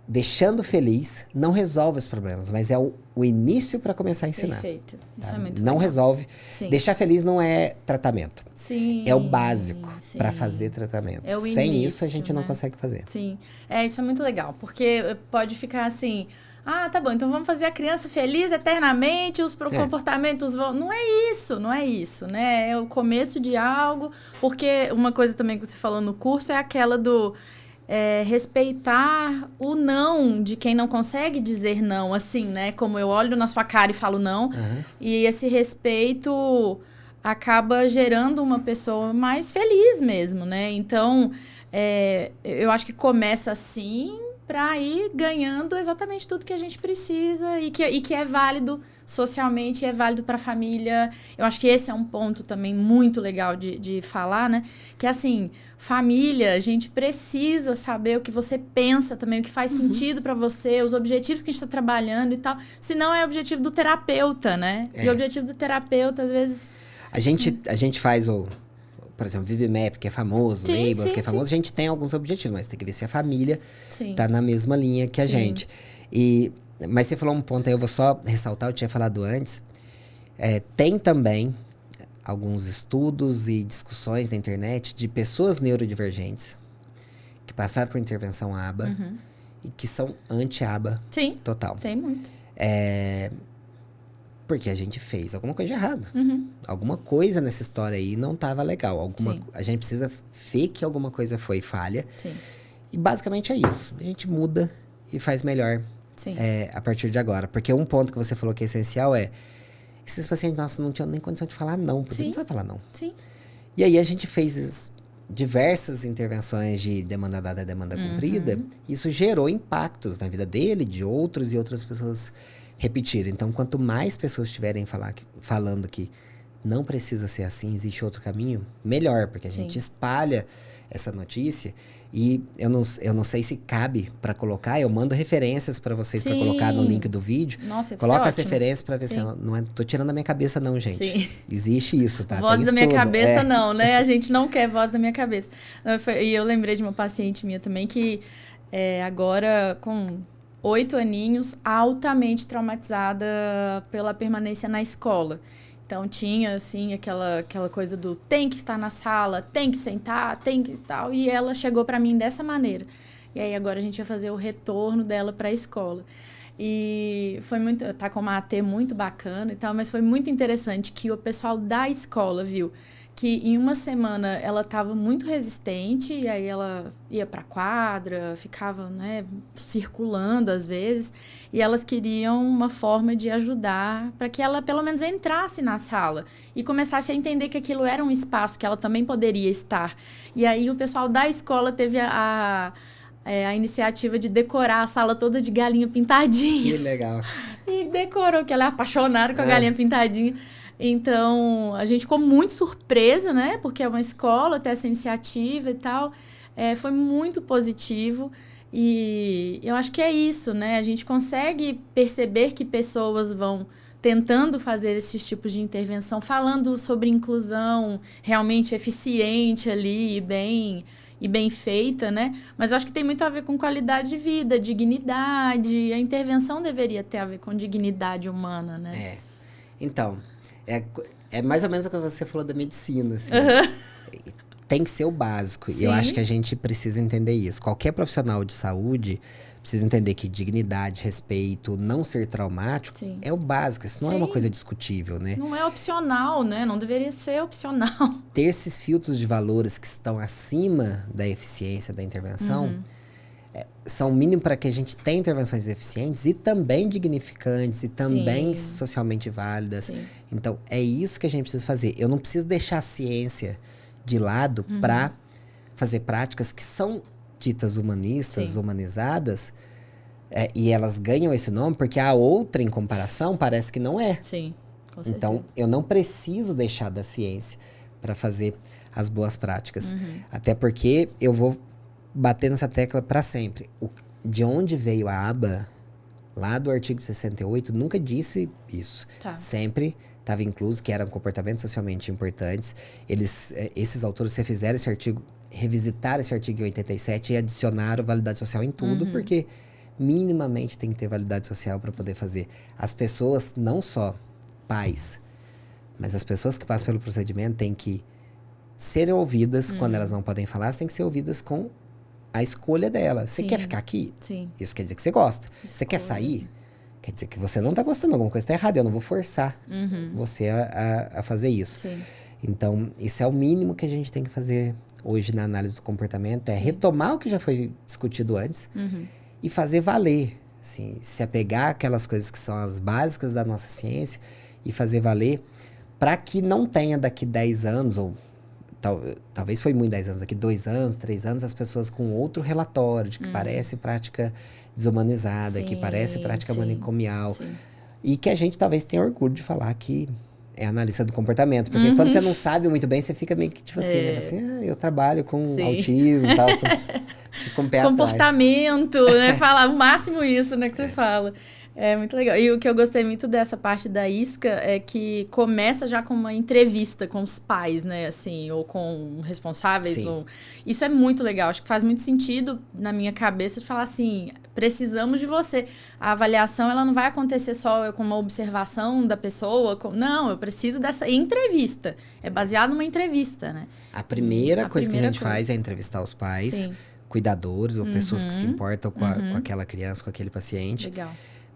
deixando feliz não resolve os problemas, mas é o início para começar a ensinar. Perfeito. Isso Tá? é muito Não legal. resolve. Sim. Deixar feliz não é tratamento. Sim. É o básico Sim. para fazer tratamento. É o Sem início, isso, a gente não né? consegue fazer. Sim. Isso é muito legal, porque pode ficar assim... Ah, tá bom, então vamos fazer a criança feliz eternamente, os comportamentos vão... Não é isso, né? É o começo de algo, porque uma coisa também que você falou no curso é aquela do... respeitar o não de quem não consegue dizer não, assim, né? Como eu olho na sua cara e falo não, e esse respeito acaba gerando uma pessoa mais feliz mesmo, né? Então, eu acho que começa assim para ir ganhando exatamente tudo que a gente precisa e que é válido socialmente, é válido para a família. Eu acho que esse é um ponto também muito legal de falar, né? Que assim, família, a gente precisa saber o que você pensa também, o que faz sentido para você, os objetivos que a gente está trabalhando e tal. Senão é o objetivo do terapeuta, né? E o objetivo do terapeuta, às vezes... A gente faz por exemplo, ViveMap, que é famoso, Labels, que é famoso, a gente tem alguns objetivos, mas tem que ver se a família tá na mesma linha que a gente. Mas você falou um ponto aí, eu vou só ressaltar, eu tinha falado antes. Tem também alguns estudos e discussões na internet de pessoas neurodivergentes que passaram por intervenção ABA e que são anti-ABA total. Tem muito. Porque a gente fez alguma coisa de errado. Alguma coisa nessa história aí não estava legal. A gente precisa ver que alguma coisa foi falha. E basicamente é isso. A gente muda e faz melhor a partir de agora. Porque um ponto que você falou que é essencial esses pacientes, nossa, não tinham nem condição de falar não. Porque não sabe falar não. E aí a gente fez diversas intervenções de demanda dada, demanda cumprida. Isso gerou impactos na vida dele, de outros e outras pessoas repetir. Então, quanto mais pessoas estiverem falando que não precisa ser assim, existe outro caminho, melhor, porque a gente espalha essa notícia. E eu não sei se cabe para colocar, eu mando referências para vocês para colocar no link do vídeo. Nossa, coloca as referências para ver se eu não tô tirando da minha cabeça não, gente. Existe isso, tá? Voz Tem da minha estudo, cabeça não, né? A gente não quer voz da minha cabeça. E eu lembrei de uma paciente minha também que agora com 8 aninhos, altamente traumatizada pela permanência na escola. Então, tinha, assim, aquela coisa do tem que estar na sala, tem que sentar, tem que tal. E ela chegou para mim dessa maneira. E aí, agora a gente ia fazer o retorno dela para a escola. E foi muito... Tá com uma AT muito bacana e tal, mas foi muito interessante que o pessoal da escola viu que em uma semana ela estava muito resistente, e aí ela ia para a quadra, ficava, né, circulando às vezes, e elas queriam uma forma de ajudar para que ela pelo menos entrasse na sala e começasse a entender que aquilo era um espaço que ela também poderia estar. E aí o pessoal da escola teve a iniciativa de decorar a sala toda de galinha pintadinha. Que legal. E decorou, que ela é apaixonada com a galinha pintadinha. Então, a gente ficou muito surpresa, né? Porque é uma escola, ter essa iniciativa e tal. Foi muito positivo. E eu acho que é isso, né? A gente consegue perceber que pessoas vão tentando fazer esses tipos de intervenção, falando sobre inclusão realmente eficiente ali e bem feita, né? Mas eu acho que tem muito a ver com qualidade de vida, dignidade. A intervenção deveria ter a ver com dignidade humana, né? Então... É mais ou menos o que você falou da medicina, assim. Tem que ser o básico. E eu acho que a gente precisa entender isso. Qualquer profissional de saúde precisa entender que dignidade, respeito, não ser traumático é o básico. Isso não é uma coisa discutível, né? Não é opcional, né? Não deveria ser opcional. Ter esses filtros de valores que estão acima da eficiência da intervenção... são mínimos para que a gente tenha intervenções eficientes e também dignificantes e também socialmente válidas. Então, é isso que a gente precisa fazer. Eu não preciso deixar a ciência de lado para fazer práticas que são ditas humanistas, humanizadas, e elas ganham esse nome porque a outra, em comparação, parece que não é. Sim, com certeza. Então, eu não preciso deixar da ciência para fazer as boas práticas. Até porque eu vou bater nessa tecla para sempre. De onde veio a aba, lá do artigo 68, nunca disse isso. Sempre estava incluso, que eram comportamentos socialmente importantes. Esses autores refizeram esse artigo, revisitaram esse artigo em 87 e adicionaram validade social em tudo, porque minimamente tem que ter validade social para poder fazer. As pessoas, não só pais, mas as pessoas que passam pelo procedimento têm que serem ouvidas quando elas não podem falar, têm que ser ouvidas com a escolha dela. Você quer ficar aqui? Sim. Isso quer dizer que você gosta. Você quer sair? Quer dizer que você não está gostando, alguma coisa está errada. Eu não vou forçar você a fazer isso. Sim. Então, isso é o mínimo que a gente tem que fazer hoje na análise do comportamento, é retomar o que já foi discutido antes e fazer valer. Assim, se apegar àquelas coisas que são as básicas da nossa ciência e fazer valer para que não tenha daqui 10 anos, ou talvez foi muito 10 anos, daqui 2 anos, 3 anos, as pessoas com outro relatório de que parece prática desumanizada, que parece prática manicomial. Sim. E que a gente talvez tenha orgulho de falar que é analista do comportamento. Porque quando você não sabe muito bem, você fica meio que tipo assim, né? Assim, eu trabalho com autismo e tal. Você fica um pé comportamento, né? Falar o máximo isso, né? Que você fala. É muito legal. E o que eu gostei muito dessa parte da isca é que começa já com uma entrevista com os pais, né? Assim, ou com responsáveis. Isso é muito legal. Acho que faz muito sentido na minha cabeça de falar assim, precisamos de você. A avaliação, ela não vai acontecer só com uma observação da pessoa. Não, eu preciso dessa entrevista. É baseado numa entrevista, né? A primeira coisa que a gente faz é entrevistar os pais, cuidadores ou pessoas que se importam com aquela criança, com aquele paciente. Legal.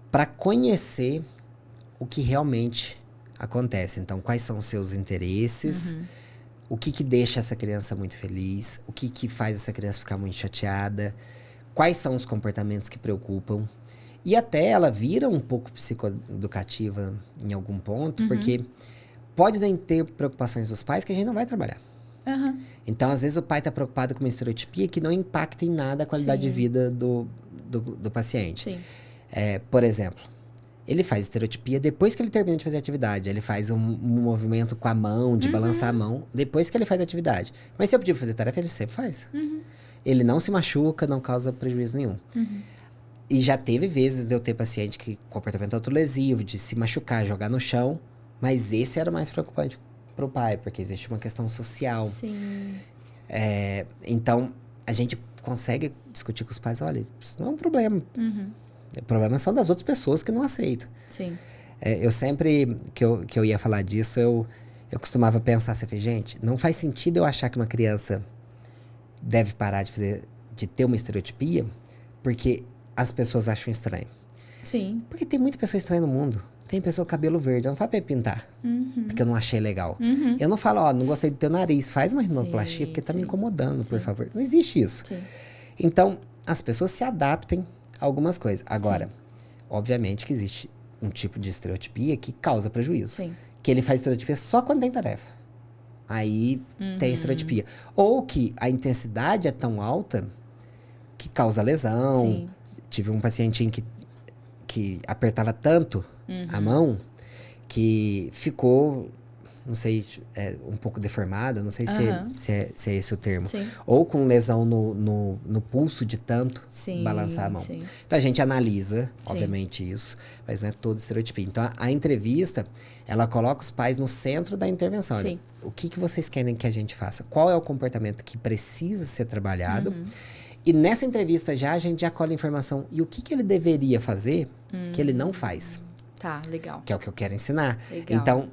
Para conhecer o que realmente acontece. Então, quais são os seus interesses, o que deixa essa criança muito feliz, o que faz essa criança ficar muito chateada, quais são os comportamentos que preocupam. E até ela vira um pouco psicoeducativa em algum ponto, porque pode ter preocupações dos pais que a gente não vai trabalhar. Então, às vezes, o pai está preocupado com uma estereotipia que não impacta em nada a qualidade de vida do paciente. Sim. Por exemplo, ele faz estereotipia depois que ele termina de fazer a atividade. Ele faz um movimento com a mão, de balançar a mão, depois que ele faz a atividade. Mas se eu pedir para fazer tarefa, ele sempre faz. Ele não se machuca, não causa prejuízo nenhum. E já teve vezes de eu ter paciente que comportamento autolesivo, de se machucar, jogar no chão. Mas esse era o mais preocupante para o pai, porque existe uma questão social. Sim. Então, a gente consegue discutir com os pais, olha, isso não é um problema. O problema são das outras pessoas que não aceitam. Sim. Eu sempre, que eu ia falar disso, eu costumava pensar assim, gente, não faz sentido eu achar que uma criança deve parar de ter uma estereotipia, porque as pessoas acham estranho. Sim. Porque tem muita pessoa estranha no mundo. Tem pessoa com cabelo verde, eu não falo pra pintar, porque eu não achei legal. Eu não falo, não gostei do teu nariz, faz uma rinoplastia, porque tá me incomodando, por favor. Não existe isso. Então, as pessoas se adaptem algumas coisas. Agora, obviamente que existe um tipo de estereotipia que causa prejuízo. Que ele faz estereotipia só quando tem tarefa. Aí tem estereotipia. Ou que a intensidade é tão alta que causa lesão. Tive um pacientinho que apertava tanto a mão que ficou, não sei, um pouco deformada, não sei se é esse o termo. Ou com lesão no pulso de tanto balançar a mão. Então a gente analisa, obviamente, isso, mas não é toda estereotipia. Então a entrevista, ela coloca os pais no centro da intervenção. Olha, o que vocês querem que a gente faça? Qual é o comportamento que precisa ser trabalhado? E nessa entrevista a gente já colhe informação. E o que ele deveria fazer que ele não faz? Tá, legal. Que é o que eu quero ensinar. Legal. Então,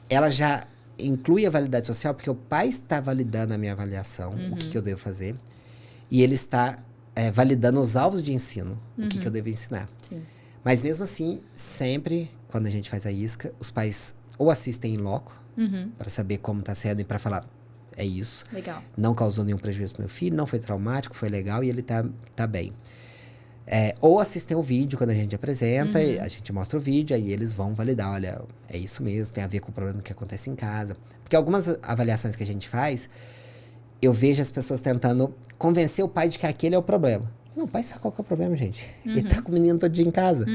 ela já inclui a validade social, porque o pai está validando a minha avaliação, o que eu devo fazer. E ele está validando os alvos de ensino, o que eu devo ensinar. Mas mesmo assim, sempre, quando a gente faz a isca, os pais ou assistem em loco, para saber como está sendo e para falar, é isso. Legal. Não causou nenhum prejuízo pro meu filho, não foi traumático, foi legal e ele tá bem. Ou assistem o vídeo quando a gente apresenta, e a gente mostra o vídeo, aí eles vão validar, olha, é isso mesmo, tem a ver com o problema que acontece em casa. Porque algumas avaliações que a gente faz, eu vejo as pessoas tentando convencer o pai de que aquele é o problema. Não, o pai sabe qual que é o problema, gente. Ele tá com o menino todo dia em casa.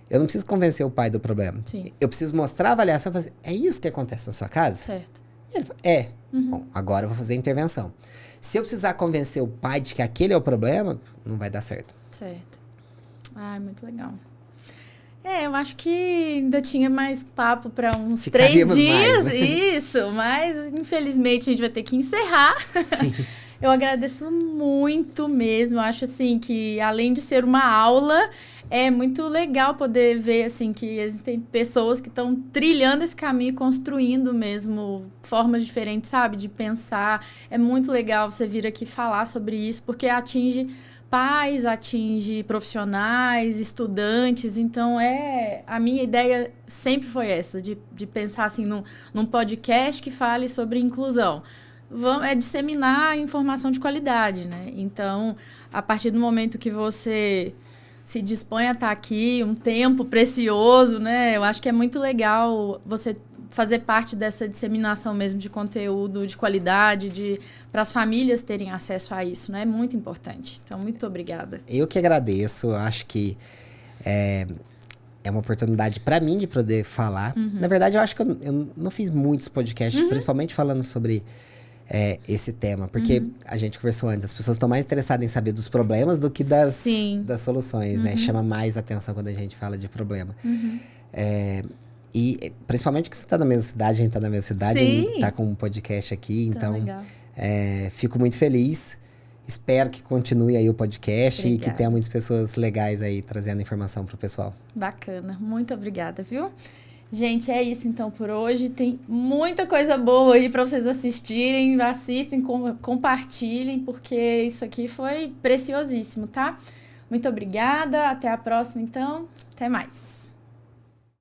Eu não preciso convencer o pai do problema. Eu preciso mostrar a avaliação e fazer, é isso que acontece na sua casa? Certo. E ele fala, Bom, agora eu vou fazer a intervenção. Se eu precisar convencer o pai de que aquele é o problema, não vai dar certo. Certo. Ah, muito legal. Eu acho que ainda tinha mais papo para uns Ficaríamos 3 dias, mais, né? isso, mas infelizmente a gente vai ter que encerrar. Sim. Eu agradeço muito mesmo, eu acho assim que além de ser uma aula, é muito legal poder ver assim que existem pessoas que estão trilhando esse caminho, construindo mesmo formas diferentes, sabe, de pensar. É muito legal você vir aqui falar sobre isso, porque atinge pais, atinge profissionais, estudantes. Então, a minha ideia sempre foi essa, de pensar assim num podcast que fale sobre inclusão. É disseminar informação de qualidade, né? Então, a partir do momento que você se dispõe a estar aqui, um tempo precioso, né? Eu acho que é muito legal você fazer parte dessa disseminação mesmo de conteúdo de qualidade, para as famílias terem acesso a isso, né? É muito importante. Então, muito obrigada. Eu que agradeço, acho que é uma oportunidade para mim de poder falar. Na verdade, eu acho que eu não fiz muitos podcasts, principalmente falando sobre esse tema, porque a gente conversou antes, as pessoas estão mais interessadas em saber dos problemas do que das soluções, né? Chama mais atenção quando a gente fala de problema. E principalmente que você está na mesma cidade, a gente está na mesma cidade, a gente está com um podcast aqui, então fico muito feliz. Espero que continue aí o podcast e que tenha muitas pessoas legais aí trazendo informação para o pessoal. Bacana, muito obrigada, viu? Gente, é isso então por hoje. Tem muita coisa boa aí para vocês assistirem. Assistem, compartilhem, porque isso aqui foi preciosíssimo, tá? Muito obrigada. Até a próxima, então. Até mais.